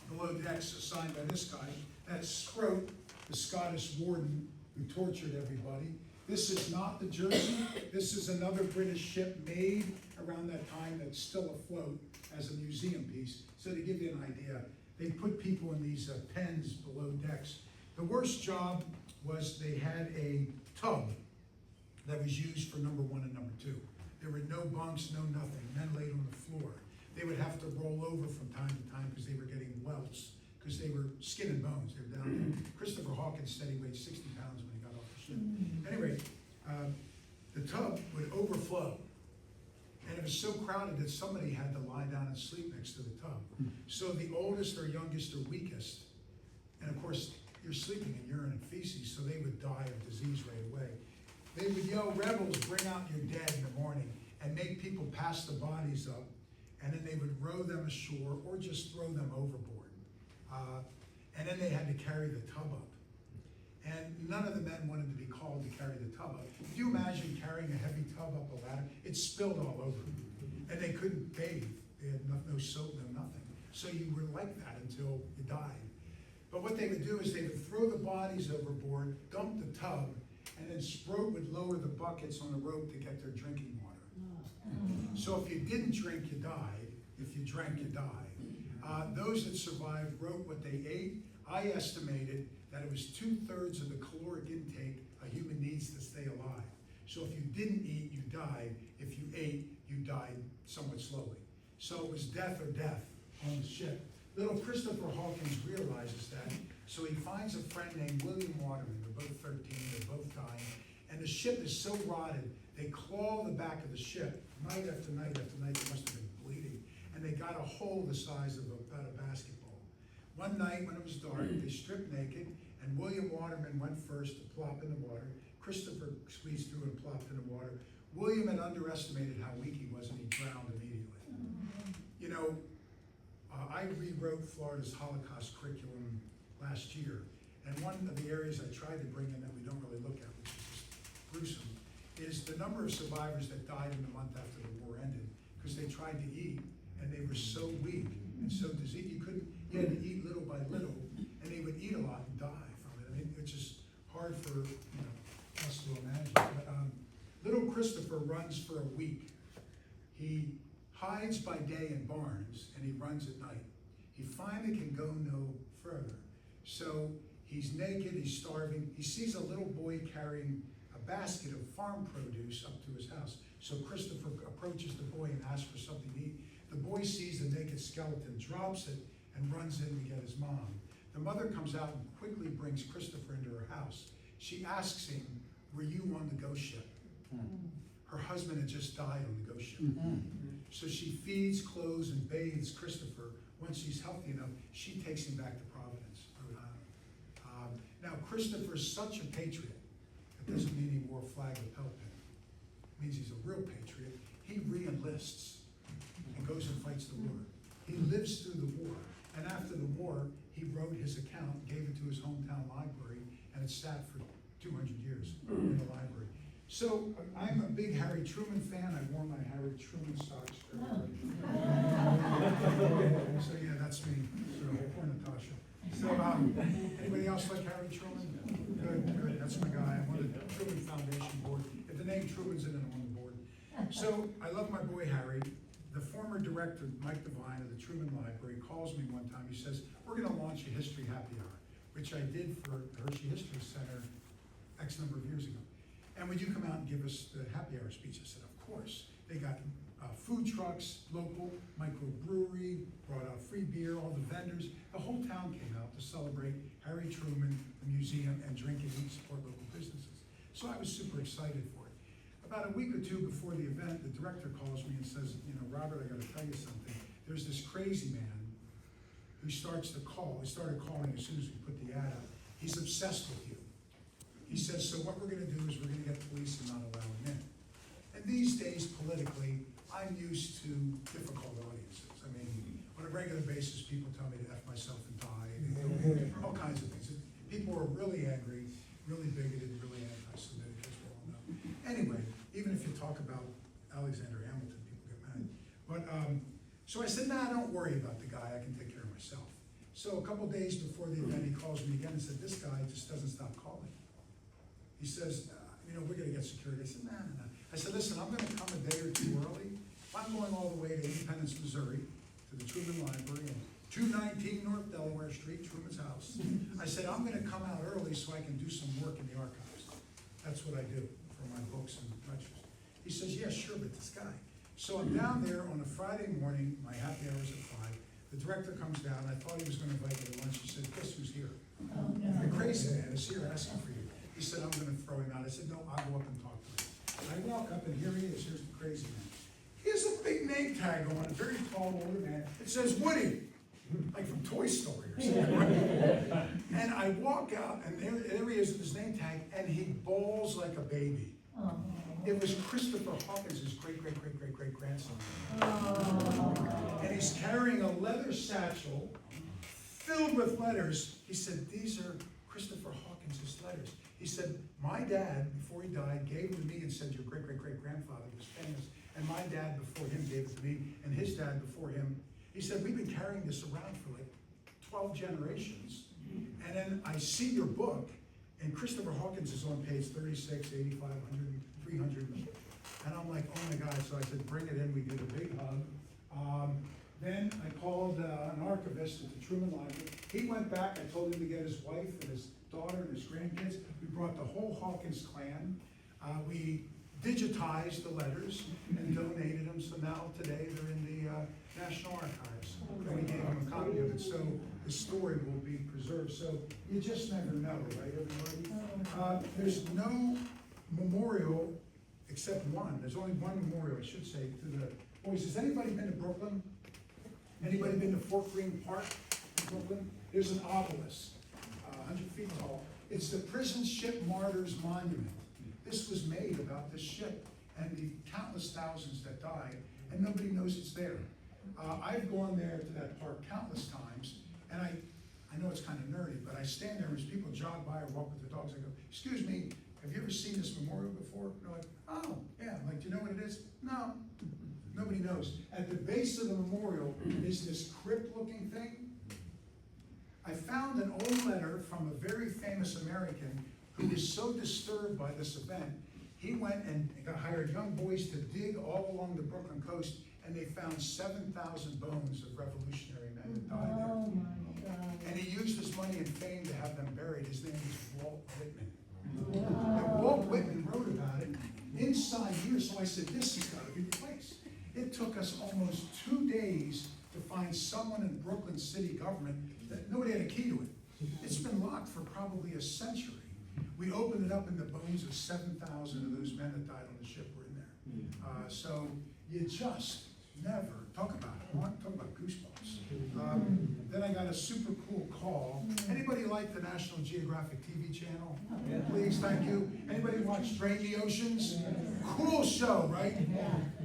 A: below decks assigned by this guy. That's Sproat, the Scottish warden who tortured everybody. This is not the Jersey. This is another British ship made around that time that's still afloat as a museum piece. So to give you an idea, they put people in these pens below decks. The worst job was they had a tub that was used for number 1 and number 2. There were no bunks, no nothing. Men laid on the floor. They would have to roll over from time to time because they were getting welts, because they were skin and bones. They were down there. Christopher Hawkins said he weighed 60 pounds when he got off the ship. Anyway, the tub would overflow. And it was so crowded that somebody had to lie down and sleep next to the tub. So the oldest or youngest or weakest, and of course, you're sleeping in urine and feces, so they would die of disease right away. They would yell, rebels, bring out your dead in the morning, and make people pass the bodies up, and then they would row them ashore or just throw them overboard. And then they had to carry the tub up. And none of the men wanted to be called to carry the tub up. Could you imagine carrying a heavy tub up a ladder? It spilled all over them. And they couldn't bathe. They had no soap, no nothing. So you were like that until you died. But what they would do is they would throw the bodies overboard, dump the tub, and then Sproat would lower the buckets on the rope to get their drinking water. So if you didn't drink, you died. If you drank, you died. Those that survived wrote what they ate. I estimated that it was 2/3 of the caloric intake a human needs to stay alive. So if you didn't eat, you died. If you ate, you died somewhat slowly. So it was death or death on the ship. Little Christopher Hawkins realizes that, so he finds a friend named William Waterman. They're both 13, they're both dying, and the ship is so rotted, they claw the back of the ship night after night after night. They must have been bleeding, and they got a hole the size of about a basketball. One night when it was dark, they stripped naked, and William Waterman went first to plop in the water. Christopher squeezed through and plopped in the water. William had underestimated how weak he was, and he drowned immediately. You know, I rewrote Florida's Holocaust curriculum last year, and one of the areas I tried to bring in that we don't really look at, which is just gruesome, is the number of survivors that died in the month after the war ended, because they tried to eat, and they were so weak and so diseased, you had to eat little by little, and they would eat a lot and die from it. I mean, it's just hard for us to imagine. But little Christopher runs for a week. He hides by day in barns, and he runs at night. He finally can go no further. So he's naked, he's starving. He sees a little boy carrying a basket of farm produce up to his house. So Christopher approaches the boy and asks for something to eat. The boy sees the naked skeleton, drops it, and runs in to get his mom. The mother comes out and quickly brings Christopher into her house. She asks him, "Were you on the ghost ship?" Her husband had just died on the ghost ship. So she feeds, clothes, and bathes Christopher. Once he's healthy enough, she takes him back to Providence, Rhode Island. Now, Christopher's such a patriot. It doesn't mean he wore a flag with pelt pin. It means he's a real patriot. He re-enlists and goes and fights the war. He lives through the war. And after the war, he wrote his account, gave it to his hometown library, and it sat for 200 years in the library. So I'm a big Harry Truman fan. I wore my Harry Truman socks. So yeah, that's me. So poor Natasha. So anybody else like Harry Truman? Good. That's my guy. I'm on the Truman Foundation board. If the name Truman's in it, I'm on the board. So I love my boy Harry. The former director, Mike Devine of the Truman Library, calls me one time. He says, "We're going to launch a history happy hour," which I did for the Hershey History Center X number of years ago. "And would you come out and give us the happy hour speech?" I said, "Of course." They got food trucks, local, microbrewery, brought out free beer, all the vendors. The whole town came out to celebrate Harry Truman, the museum, and drink and eat, support local businesses. So I was super excited for it. About a week or two before the event, the director calls me and says, "Robert, I gotta tell you something. There's this crazy man who starts to call. He started calling as soon as we put the ad out. He's obsessed with you." He says, "So what we're gonna do is we're gonna get police and not allow him in." And these days, politically, I'm used to difficult audiences. I mean, on a regular basis, people tell me to F myself and die, all kinds of things. People are really angry, really bigoted, really anti-Semitic, as we all know. Anyway, even if you talk about Alexander Hamilton, people get mad. But, so I said, "Nah, don't worry about the guy, I can take care of myself." So a couple days before the event, he calls me again and said, "This guy just doesn't stop calling." He says, "We're gonna get security." I said, "Nah. I said, "Listen, I'm gonna come a day or two early. I'm going all the way to Independence, Missouri, to the Truman Library, and 219 North Delaware Street, Truman's house." I said, "I'm gonna come out early so I can do some work in the archives. That's what I do for my books and lectures." He says, "Yeah, sure, but this guy." So I'm down there on a Friday morning, my happy hour's at 5. The director comes down, I thought he was gonna invite me to lunch. He said, "Guess who's here?" The crazy man is here asking for you. He said, "I'm gonna throw him out." I said, "No, I'll go up and talk to him." I walk up and here he is, here's the crazy man. He has a big name tag on, a very tall older man. It says Woody, like from Toy Story or something. And I walk out and there he is with his name tag, and he bawls like a baby. It was Christopher Hawkins' great-grandson. And he's carrying a leather satchel filled with letters. He said, "These are Christopher Hawkins' letters." He said, "My dad, before he died, gave them to me and said your great-grandfather was famous. And my dad before him gave it to me, and his dad before him." He said, "We've been carrying this around for like 12 generations. And then I see your book, and Christopher Hawkins is on page 36, 85, 100, 300. And I'm like, oh my God." So I said, "Bring it in." We did a big hug. Then I called an archivist at the Truman Library. He went back, I told him to get his wife and his daughter and his grandkids. We brought the whole Hawkins clan. We digitized the letters and donated them, so now today they're in the National Archives. And we gave them a copy of it, so the story will be preserved. So you just never know, right, everybody? There's no memorial except one. There's only one memorial, I should say, to the boys. Has anybody been to Brooklyn? Anybody been to Fort Greene Park in Brooklyn? There's an obelisk, 100 feet tall. It's the Prison Ship Martyrs Monument. This was made about this ship and the countless thousands that died, and nobody knows it's there. I've gone there to that park countless times, and I know it's kind of nerdy, but I stand there as people jog by or walk with their dogs. I go, "Excuse me, have you ever seen this memorial before?" And they're like, "Oh, yeah." I'm like, "Do you know what it is?" "No." Nobody knows. At the base of the memorial is this crypt-looking thing. I found an old letter from a very famous American who was so disturbed by this event, he went and hired young boys to dig all along the Brooklyn coast, and they found 7,000 bones of revolutionary men that died there.
B: Oh my God.
A: And he used his money and fame to have them buried. His name was Walt Whitman.
B: Wow.
A: And Walt Whitman wrote about it inside here, so I said, this has got to be the place. It took us almost 2 days to find someone in Brooklyn city government that nobody had a key to it. It's been locked for probably a century. We opened it up and the bones of 7,000 of those men that died on the ship were in there. So you just never talk about it. Talk about goosebumps. Then I got a super cool call. Anybody like the National Geographic TV channel? Please, thank you. Anybody watch Drain the Oceans? Cool show, right?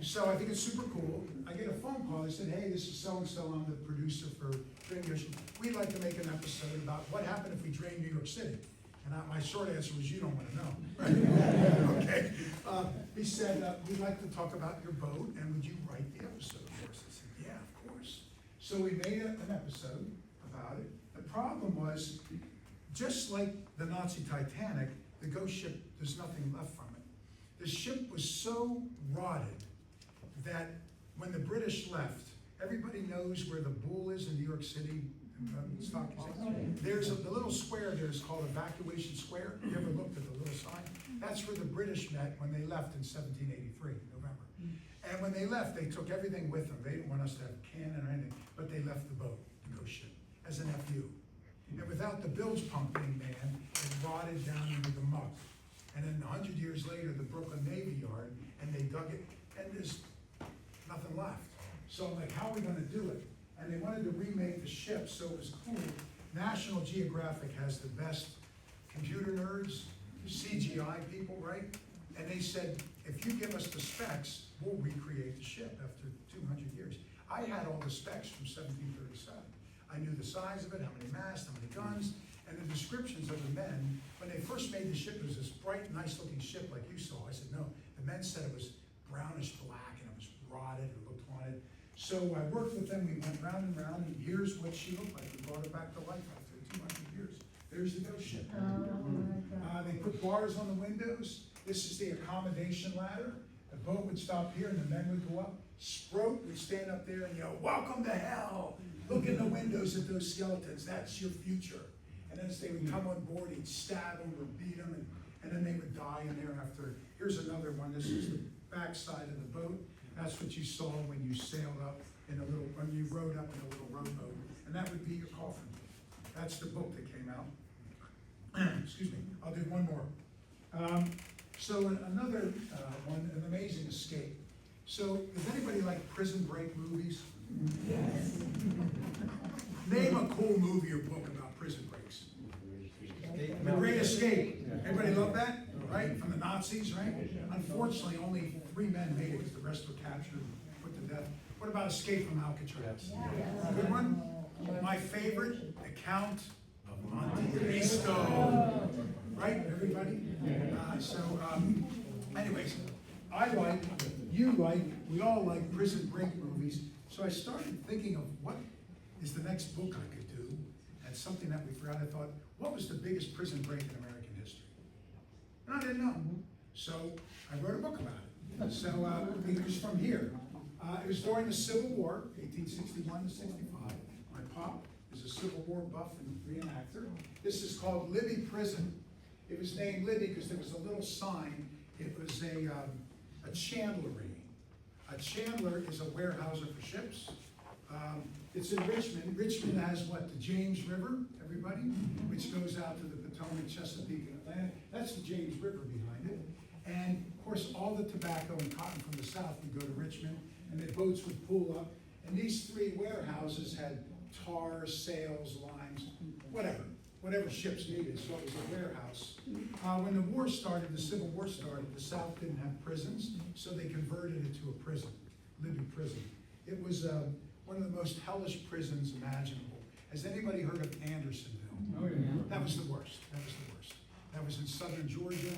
A: So I think it's super cool. I get a phone call. They said, "Hey, this is so-and-so. I'm the producer for Drain the Ocean. We'd like to make an episode about what happened if we drained New York City." And my short answer was, "You don't want to know." Right? Okay. He said, "We'd like to talk about your boat, and would you write the episode for us?" I said, "Yeah, of course." So we made an episode about it. The problem was, just like the Nazi Titanic, the ghost ship, there's nothing left from it. The ship was so rotted that when the British left, everybody knows where the Bull is in New York City. Stock Exchange. There's the little square there is called Evacuation Square. You ever looked at the little sign? That's where the British met when they left in 1783, November. And when they left, they took everything with them. They didn't want us to have cannon or anything, but they left the boat, the ghost ship, as an FU. And without the bilge pumping, man, it rotted down into the muck. And then 100 years later, the Brooklyn Navy Yard, and they dug it, and there's nothing left. So I'm like, how are we gonna do it? And they wanted to remake the ship, so it was cool. National Geographic has the best computer nerds, CGI people, right? And they said, if you give us the specs, we'll recreate the ship after 200 years. I had all the specs from 1737. I knew the size of it, how many masts, how many guns, and the descriptions of the men. When they first made the ship, it was this bright, nice-looking ship like you saw. I said, no. The men said it was brownish black, and it was rotted, it looked haunted. So I worked with them, we went round and round, and here's what she looked like. We brought her back to life after 200 years. There's the ghost ship.
B: Oh my God.
A: They put bars on the windows. This is the accommodation ladder. The boat would stop here and the men would go up. Sproat would stand up there and yell, "Welcome to hell." Look in the windows at those skeletons, that's your future. And then as they would come on board, he'd stab them or beat them, and then they would die in there after. Here's another one. This is the back side of the boat. That's what you saw when you sailed up in a little, when you rode up in a little rowboat. And that would be your coffin. That's the book that came out. Excuse me, I'll do one more. So another one, An Amazing Escape. So does anybody like Prison Break movies?
B: Yes.
A: Name a cool movie or book about prison breaks. The Great Escape. Everybody love that? Right? From the Nazis, right? Unfortunately, only 3 men made it because the rest were captured and put to death. What about Escape from Alcatraz? Good one? My favorite, The Count of Monte Cristo. Right, everybody? Anyways, I like, you like, we all like prison break movies. So I started thinking of what is the next book I could do. And something that we forgot, I thought, what was the biggest prison break in American history? And I didn't know. So I wrote a book about it. So it was from here. It was during the Civil War, 1861 to 65. My pop is a Civil War buff and reenactor. This is called Libby Prison. It was named Libby because there was a little sign. It was a chandlery. A chandler is a warehouser for ships. It's in Richmond. Richmond has what? The James River, everybody, which goes out to the Potomac, Chesapeake, and Atlantic. That's the James River behind it. And of course, all the tobacco and cotton from the south would go to Richmond, and the boats would pull up. And these three warehouses had tar, sails, limes, whatever ships needed. So it was a warehouse. When the war started, the Civil War started, the South didn't have prisons, so they converted it to a prison, Libby Prison. It was one of the most hellish prisons imaginable. Has anybody heard of Andersonville?
C: Oh, yeah.
A: That was the worst. That was the worst. That was in southern Georgia.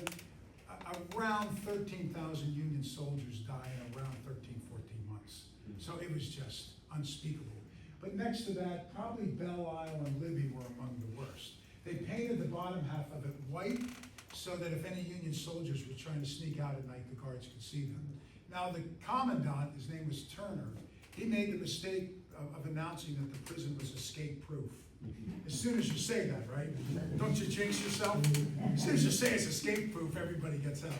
A: Around 13,000 Union soldiers died in around 13, 14 months. So it was just unspeakable. But next to that, probably Belle Isle and Libby were among the worst. They painted the bottom half of it white so that if any Union soldiers were trying to sneak out at night, the guards could see them. Now the commandant, his name was Turner, he made the mistake of announcing that the prison was escape-proof. As soon as you say that, right? Don't you jinx yourself? As soon as you say it's escape-proof, everybody gets out.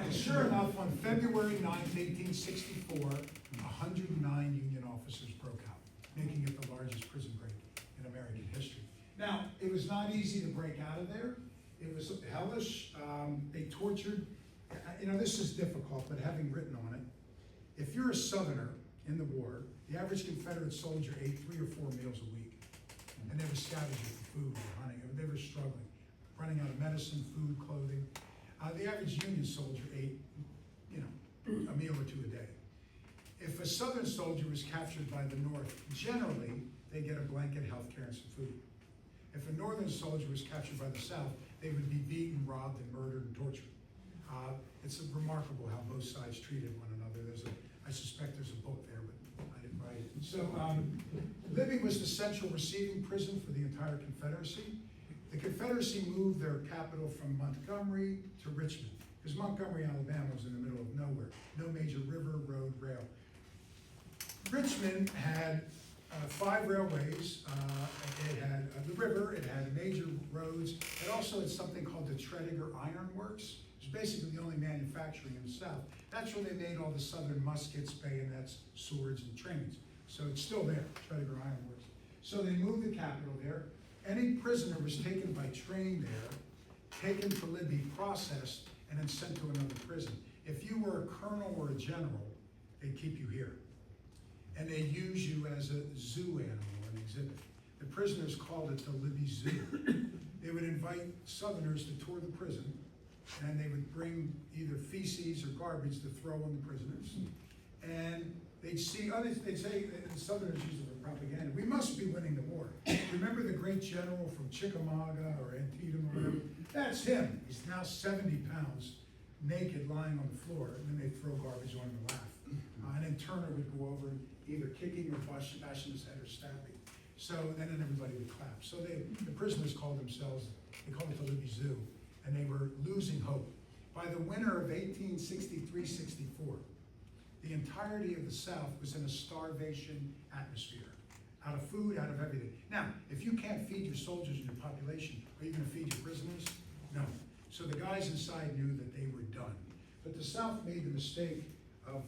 A: And sure enough, on February 9th, 1864, 109 Union officers broke out, making it the largest prison break in American history. Now, it was not easy to break out of there. It was hellish. They tortured. This is difficult, but having written on it, if you're a Southerner in the war, the average Confederate soldier ate 3 or 4 meals a week. And they were scavenging for food or hunting. They were struggling, running out of medicine, food, clothing. The average Union soldier ate, a meal or 2 a day. If a Southern soldier was captured by the North, generally, they get a blanket, health care, and some food. If a Northern soldier was captured by the South, they would be beaten, robbed, and murdered and tortured. It's remarkable how both sides treated one another. I suspect there's a book there, but I didn't write it. So Libby was the central receiving prison for the entire Confederacy. The Confederacy moved their capital from Montgomery to Richmond, because Montgomery, Alabama was in the middle of nowhere. No major river, road, rail. Richmond had 5 railways. It had the river, it had major roads. It also had something called the Tredegar Iron Works. It was basically the only manufacturing in the South. That's where they made all the Southern muskets, bayonets, swords, and trains. So it's still there, Tredegar Iron Works. So they moved the capital there. Any prisoner was taken by train there, taken to Libby, processed, and then sent to another prison. If you were a colonel or a general, they'd keep you here. And they use you as a zoo animal, an exhibit. The prisoners called it the Libby Zoo. They would invite Southerners to tour the prison, and they would bring either feces or garbage to throw on the prisoners. And they'd say, and Southerners use it for propaganda, we must be winning the war. Remember the great general from Chickamauga or Antietam or whatever? That's him. He's now 70 pounds, naked, lying on the floor, and then they'd throw garbage on him and laugh. And then Turner would go over and either kicking or bashing his head or stabbing. So then everybody would clap. So the prisoners called themselves, they called it the Libby Zoo, and they were losing hope. By the winter of 1863-64, the entirety of the South was in a starvation atmosphere. Out of food, out of everything. Now, if you can't feed your soldiers and your population, are you going to feed your prisoners? No. So the guys inside knew that they were done. But the South made the mistake of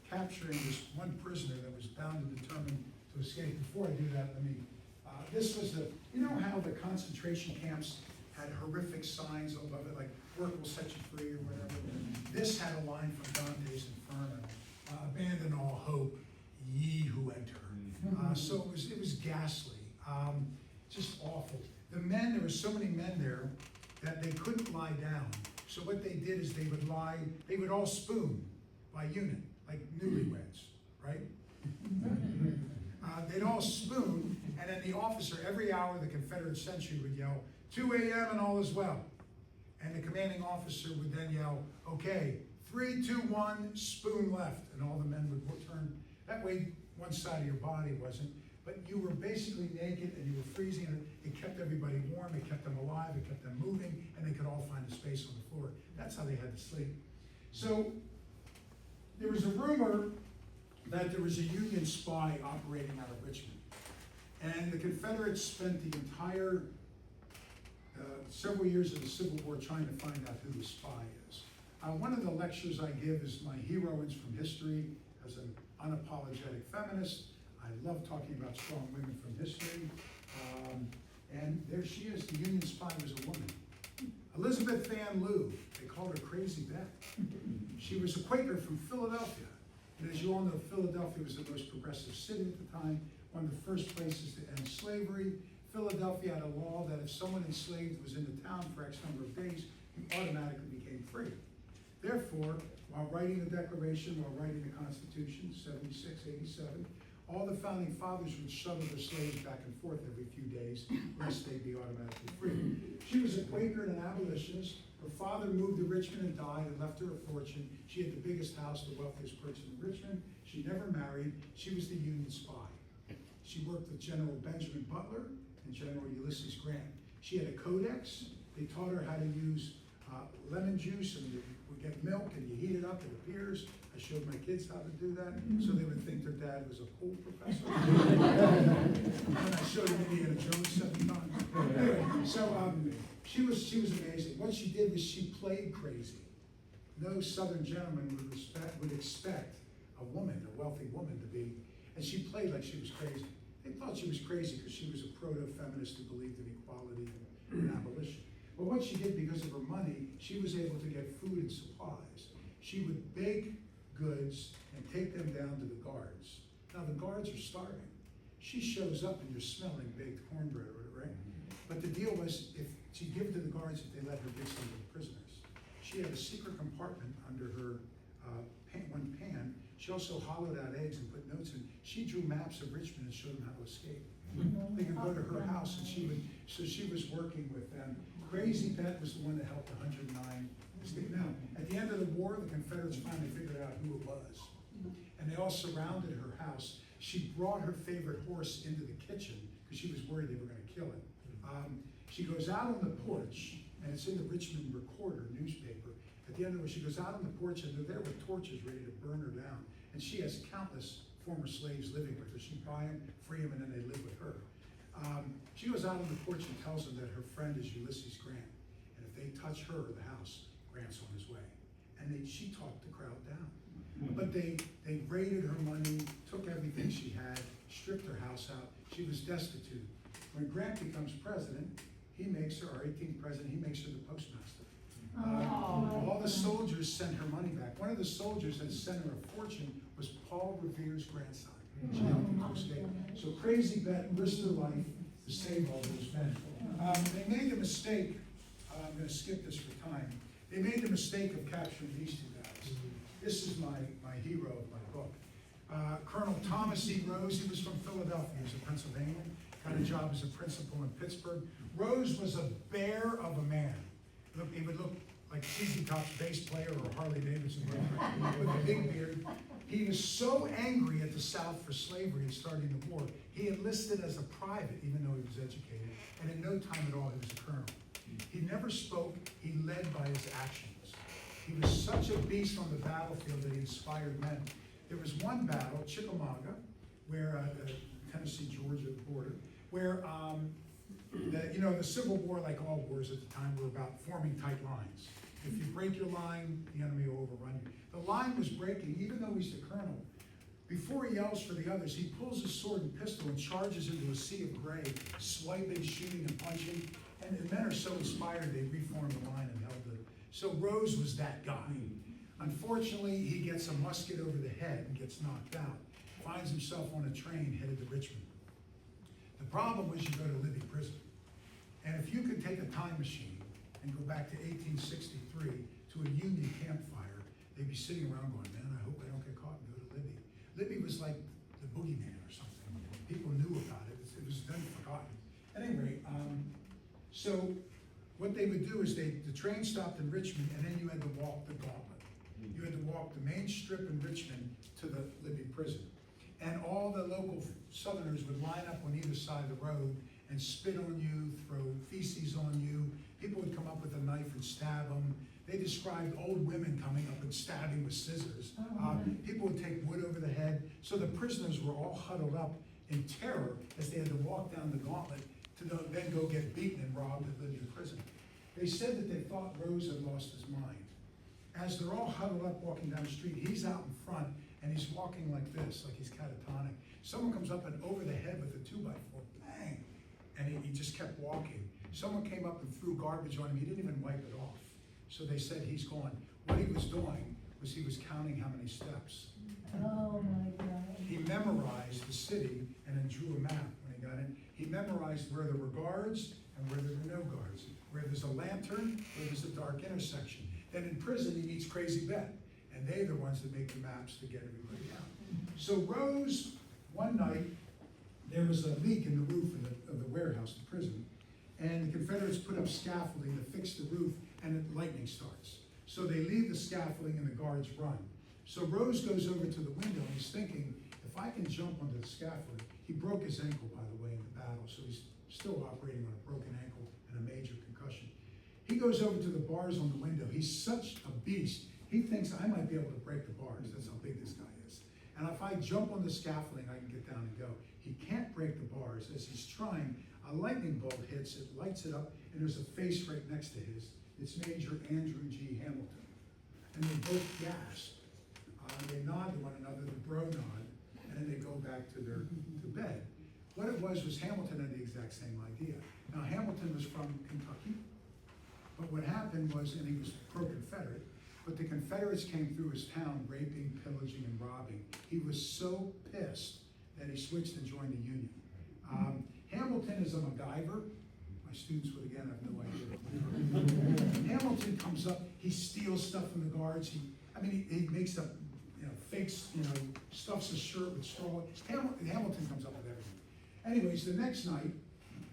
A: capturing this one prisoner that was bound and determined to escape. Before I do that, this was how the concentration camps had horrific signs above it, like work will set you free or whatever. This had a line from Dante's Inferno, abandon all hope, ye who enter. So it was ghastly, just awful. The men, there were so many men there that they couldn't lie down. So what they did is they would all spoon by unit, like newlyweds, right? They'd all spoon, and then the officer, every hour, the Confederate sentry would yell, 2 a.m. and all is well. And the commanding officer would then yell, okay, 3, 2, 1, spoon left. And all the men would turn. That way, one side of your body wasn't. But you were basically naked and you were freezing. And it kept everybody warm, it kept them alive, it kept them moving, and they could all find a space on the floor. That's how they had to sleep. So there was a rumor that there was a Union spy operating out of Richmond. And the Confederates spent the entire several years of the Civil War trying to find out who the spy is. One of the lectures I give is my heroines from history as an unapologetic feminist. I love talking about strong women from history. And there she is, the Union spy was a woman. Elizabeth Van Lew, they called her Crazy Beth. She was a Quaker from Philadelphia. And as you all know, Philadelphia was the most progressive city at the time, one of the first places to end slavery. Philadelphia had a law that if someone enslaved was in the town for X number of days, he automatically became free. Therefore, while writing the Declaration, while writing the Constitution, 76, 87, all the founding fathers would shuttle their slaves back and forth every few days, lest they be automatically free. She was a Quaker and an abolitionist. Her father moved to Richmond and died and left her a fortune. She had the biggest house, the wealthiest person in Richmond. She never married. She was the Union spy. She worked with General Benjamin Butler and General Ulysses Grant. She had a codex. They taught her how to use lemon juice, and you would get milk and you heat it up, it appears. I showed my kids how to do that, so they would think their dad was a pool professor. And I showed them Indiana Jones 7 times. Anyway, so she was amazing. What she did was she played crazy. No Southern gentleman would expect a woman, a wealthy woman, to be, and she played like she was crazy. They thought she was crazy because she was a proto-feminist who believed in equality and abolition. But what she did, because of her money, she was able to get food and supplies. She would bake goods and take them down to the guards. Now the guards are starving. She shows up and you're smelling baked cornbread, right? But the deal was, if she'd give it to the guards if they let her give some to the prisoners. She had a secret compartment under her one pan. She also hollowed out eggs and put notes in. She drew maps of Richmond and showed them how to escape. They could go to her house and she was working with them. Crazy Beth was the one that helped 109 escape. Now, at the end of the war, the Confederates finally figured out who it was. And they all surrounded her house. She brought her favorite horse into the kitchen because she was worried they were going to kill it. She goes out on the porch, and it's in the Richmond Recorder newspaper. At the end of it, she goes out on the porch, and they're there with torches ready to burn her down. And she has countless former slaves living with her. She buy them, free them, and then they live with her. She goes out on the porch and tells them that her friend is Ulysses Grant. And if they touch her or the house, Grant's on his way. And she talked the crowd down. But they raided her money, took everything she had, stripped her house out. She was destitute. When Grant becomes president, he makes her, our 18th president, he makes her the postmaster. All the soldiers sent her money back. One of the soldiers that sent her a fortune was Paul Revere's grandson. She helped him to escape. So Crazy Beth risked her life to save all those men. They made the mistake, I'm going to skip this for time, they made the mistake of capturing these two guys. This is my hero of my book. Colonel Thomas E. Rose, he was from Philadelphia, he was a Pennsylvanian, got a job as a principal in Pittsburgh. Rose was a bear of a man. Look, he would look like CZ Top's bass player or Harley Davidson with a big beard. He was so angry at the South for slavery and starting the war, he enlisted as a private, even though he was educated, and in no time at all he was a colonel. He never spoke, he led by his actions. He was such a beast on the battlefield that he inspired men. There was one battle, Chickamauga, where Tennessee-Georgia border, where the Civil War, like all wars at the time, were about forming tight lines. If you break your line, the enemy will overrun you. The line was breaking, even though he's the colonel. Before he yells for the others, he pulls his sword and pistol and charges into a sea of gray, swiping, shooting, and punching. And the men are so inspired, they reformed the line and held it. So Rose was that guy. Unfortunately, he gets a musket over the head and gets knocked out. Finds himself on a train headed to Richmond. The problem was you go to Libby Prison. And if you could take a time machine and go back to 1863 to a Union campfire, they'd be sitting around going, man, I hope I don't get caught and go to Libby. Libby was like the boogeyman or something. People knew about it. It was then forgotten. At any rate, so what they would do is the train stopped in Richmond, and then you had to walk the gauntlet. You had to walk the main strip in Richmond to the Libby prison. And all the local Southerners would line up on either side of the road and spit on you, throw feces on you. People would come up with a knife and stab them. They described old women coming up and stabbing with scissors. People would take wood over the head. So the prisoners were all huddled up in terror as they had to walk down the gauntlet to then go get beaten and robbed and live in prison. They said that they thought Rose had lost his mind. As they're all huddled up walking down the street, he's out in front and he's walking like this, like he's catatonic. Someone comes up and over the head with a 2x4, bang, and he just kept walking. Someone came up and threw garbage on him. He didn't even wipe it off. So they said he's gone. What he was doing was he was counting how many steps.
B: Oh my God.
A: He memorized the city and then drew a map when he got in. He memorized where there were guards and where there were no guards, where there's a lantern, where there's a dark intersection. Then in prison he meets Crazy Bet, and they're the ones that make the maps to get everybody out. So Rose, one night, there was a leak in the roof of the warehouse, the prison, and the Confederates put up scaffolding to fix the roof, and lightning starts. So they leave the scaffolding and the guards run. So Rose goes over to the window and he's thinking, if I can jump onto the scaffolding, he broke his ankle, by the way, in the battle, so he's still operating on a broken ankle and a major concussion. He goes over to the bars on the window. He's such a beast. He thinks I might be able to break the bars. That's how big this guy is. And if I jump on the scaffolding, I can get down and go. He can't break the bars. As he's trying, a lightning bolt hits it, lights it up, and there's a face right next to his. It's Major Andrew G. Hamilton. And they both gasp. They nod to one another, the bro nod, and then they go back to their bed. What it was Hamilton had the exact same idea. Now Hamilton was from Kentucky, but what happened was, and he was pro-Confederate, but the Confederates came through his town raping, pillaging, and robbing. He was so pissed that he switched and joined the Union. Hamilton is a MacGyver. My students would, again, have no idea. Hamilton comes up, he steals stuff from the guards. He makes up, fakes, stuffs his shirt with straw. Hamilton comes up with everything. Anyways, the next night,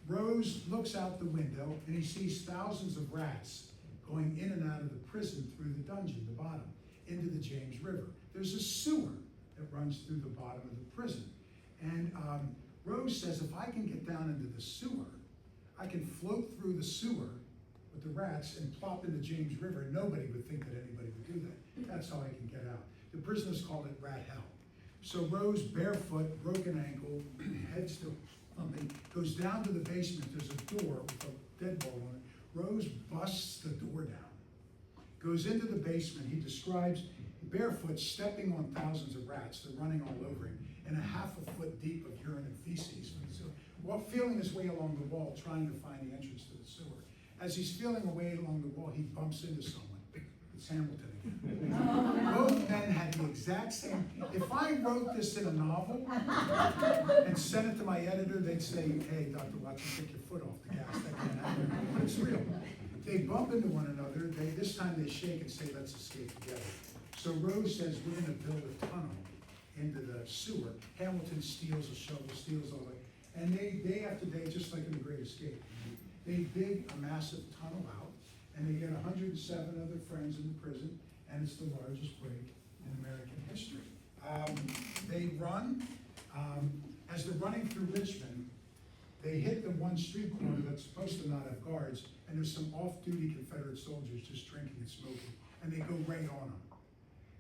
A: Rose looks out the window and he sees thousands of rats going in and out of the prison through the dungeon, the bottom, into the James River. There's a sewer that runs through the bottom of the prison. And Rose says, if I can get down into the sewer, I can float through the sewer with the rats and plop into James River, and nobody would think that anybody would do that. That's how I can get out. The prisoners called it rat hell. So Rose, barefoot, broken ankle, heads to something, goes down to the basement. There's a door with a deadbolt on it. Rose busts the door down, goes into the basement. He describes barefoot stepping on thousands of rats. They're running all over him, and a half a foot deep of urine and feces. So, while feeling his way along the wall, trying to find the entrance to the sewer. As he's feeling away along the wall, he bumps into someone. It's Hamilton again. Both men had the exact same. If I wrote this in a novel and sent it to my editor, they'd say, hey, Dr. Watson, take your foot off the gas. That can't happen. But it's real. They bump into one another. This time they shake and say, let's escape together. So Rose says, we're going to build a tunnel into the sewer. Hamilton steals a shovel, steals all that. And they, day after day, just like in The Great Escape, they dig a massive tunnel out, and they get 107 other friends in the prison, and it's the largest break in American history. They run, as they're running through Richmond, they hit the one street corner that's supposed to not have guards, and there's some off-duty Confederate soldiers just drinking and smoking, and they go right on them.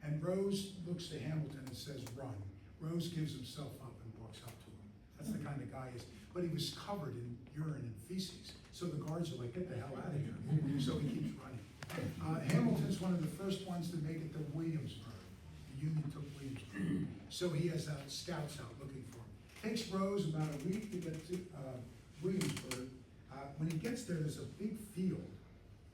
A: And Rose looks to Hamilton and says, run. Rose gives himself up and walks up to him. That's the kind of guy he is. But he was covered in urine and feces. So the guards are like, get the hell out of here. So he keeps running. Hamilton's one of the first ones to make it to Williamsburg. The Union took Williamsburg. So he has scouts out looking for him. Takes Rose about a week to get to Williamsburg. When he gets there, there's a big field.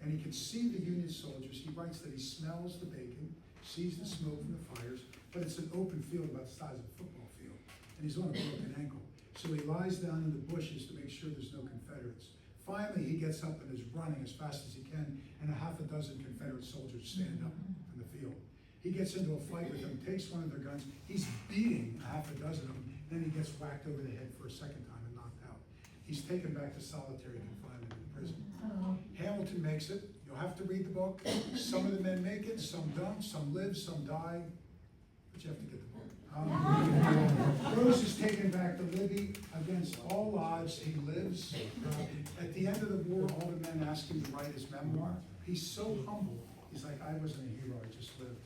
A: And he can see the Union soldiers. He writes that he smells the bacon, sees the smoke from the fires, but it's an open field about the size of a football field. And he's on a broken ankle. So he lies down in the bushes to make sure there's no Confederates. Finally, he gets up and is running as fast as he can, and a half a dozen Confederate soldiers stand up in the field. He gets into a fight with them, takes one of their guns. He's beating a half a dozen of them. Then he gets whacked over the head for a second time and knocked out. He's taken back to solitary confinement in prison. Hamilton makes it. You'll have to read the book. Some of the men make it, some don't, some live, some die. But you have to get the book. Rose is taken back to Libby. Against all odds, he lives. At the end of the war, all the men ask him to write his memoir. He's so humble. He's like, I wasn't a hero, I just lived.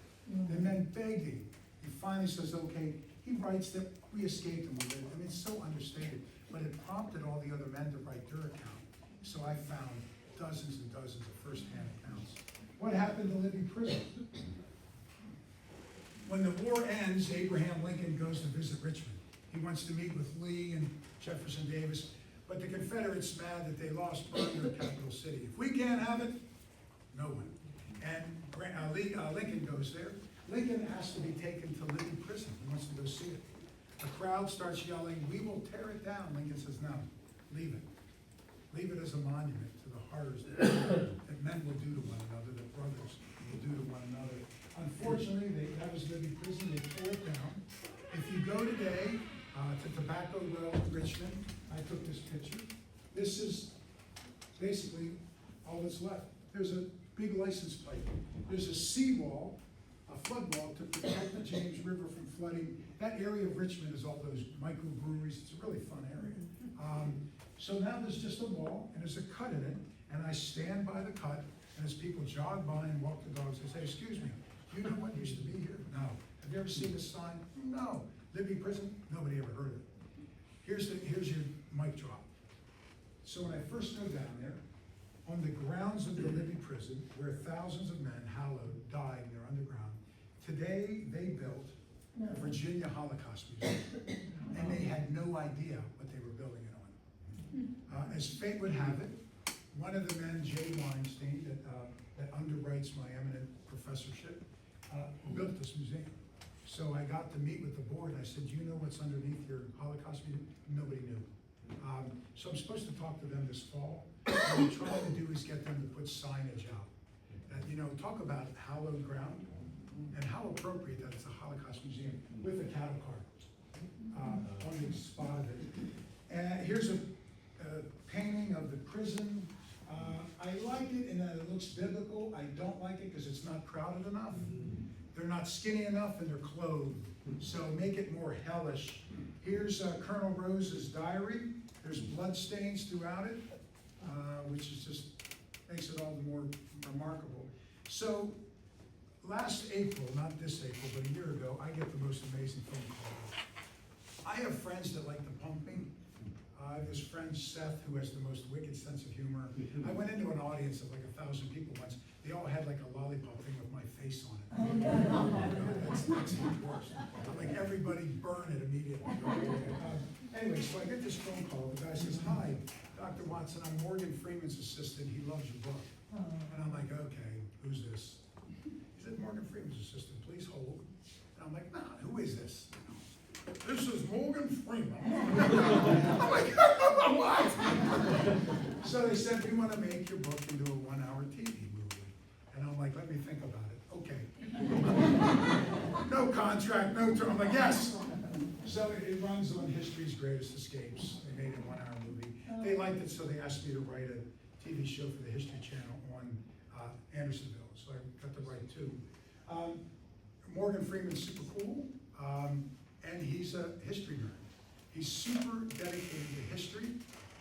A: The men begged him. He finally says, okay, he writes that we escaped and we lived. I mean, it's so understated, but it prompted all the other men to write their account. So I found dozens and dozens of first-hand accounts. What happened to Libby Prison? When the war ends, Abraham Lincoln goes to visit Richmond. He wants to meet with Lee and Jefferson Davis, but the Confederates mad that they lost Butler, capital city. If we can't have it, no one. And Lincoln goes there. Lincoln asks to be taken to Libby Prison. He wants to go see it. The crowd starts yelling, "We will tear it down." Lincoln says, "No, leave it. Leave it as a monument to the horrors that men will do to one another, that brothers will do to one another." Unfortunately, that was Libby Prison. They tore it down. If you go today to Tobacco Row in Richmond, I took this picture. This is basically all that's left. There's a big license plate. There's a seawall, a flood wall to protect the James River from flooding. That area of Richmond is all those microbreweries. It's a really fun area. So now there's just a wall, and there's a cut in it, and I stand by the cut, and as people jog by and walk the dogs, I say, "Excuse me, do you know what used to be here?" "No." "Have you ever seen this sign?" "No." "Libby Prison?" Nobody ever heard of it. Here's your mic drop. So when I first go down there, on the grounds of the Libby Prison, where thousands of men, hallowed, died in their underground, today they built the Virginia Holocaust Museum, and they had no idea what they were building it on. As fate would have it, one of the men, Jay Weinstein, that underwrites my eminent professorship, built this museum. So I got to meet with the board, and I said, "Do you know what's underneath your Holocaust Museum?" Nobody knew. So I'm supposed to talk to them this fall. What I'm trying to do is get them to put signage out. That, talk about hallowed ground, and how appropriate that it's a Holocaust museum with a cattle car on the spot of it. Here's a painting of the prison. I like it in that it looks biblical. I don't like it because it's not crowded enough. They're not skinny enough, and they're clothed. So make it more hellish. Here's Colonel Rose's diary. There's blood stains throughout it, which is just makes it all the more remarkable. So last April, not this April, but a year ago, I get the most amazing phone call. I have friends that like to pump me. I have this friend, Seth, who has the most wicked sense of humor. I went into an audience of like 1,000 people once. They all had like a lollipop thing with my face on it. That's even worse. I'm like, everybody burn it immediately. Anyway, so I get this phone call. The guy says, "Hi, Dr. Watson, I'm Morgan Freeman's assistant. He loves your book." And I'm like, "Okay, who's this?" He said, "Morgan Freeman's assistant, please hold." And I'm like, "Nah, who is this?" "This is Morgan Freeman." I'm like, "What?" So they said, "We want to make your book into a 1-hour TV movie." And I'm like, "Let me think about it." "Okay." No contract, no term. I'm like, "Yes." So it runs on History's Greatest Escapes. They made it a 1-hour movie. They liked it, so they asked me to write a TV show for the History Channel on Andersonville. So I got to write two. Morgan Freeman's super cool. And he's a history nerd. He's super dedicated to history,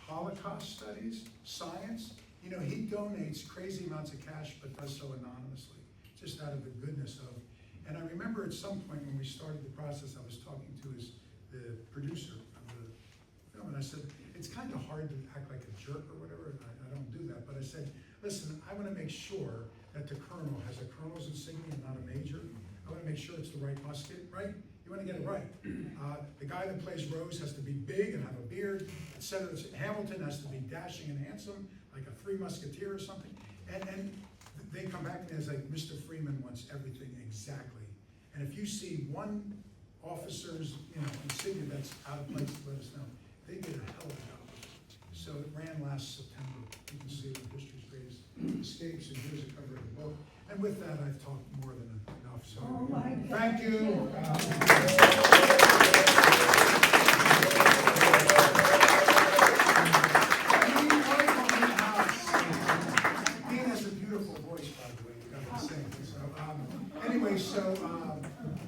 A: Holocaust studies, science. He donates crazy amounts of cash, but does so anonymously, just out of the goodness of. And I remember at some point when we started the process, I was talking to the producer of the film, and I said, "It's kind of hard to act like a jerk or whatever, and I don't do that, but I said, listen, I want to make sure that the colonel has a colonel's insignia and not a major. I want to make sure it's the right musket, right? You want to get it right. The guy that plays Rose has to be big and have a beard, etc. Hamilton has to be dashing and handsome, like a Three Musketeer or something. And they come back and it's like, Mr. Freeman wants everything exactly. And if you see one officer's insignia that's out of place, let us know. They did a hell of a job. So it ran last September. You can see it in History's Greatest Escapes, and here's a cover of the book. And with that, I've talked more than enough. So
B: Oh my God.
A: thank you.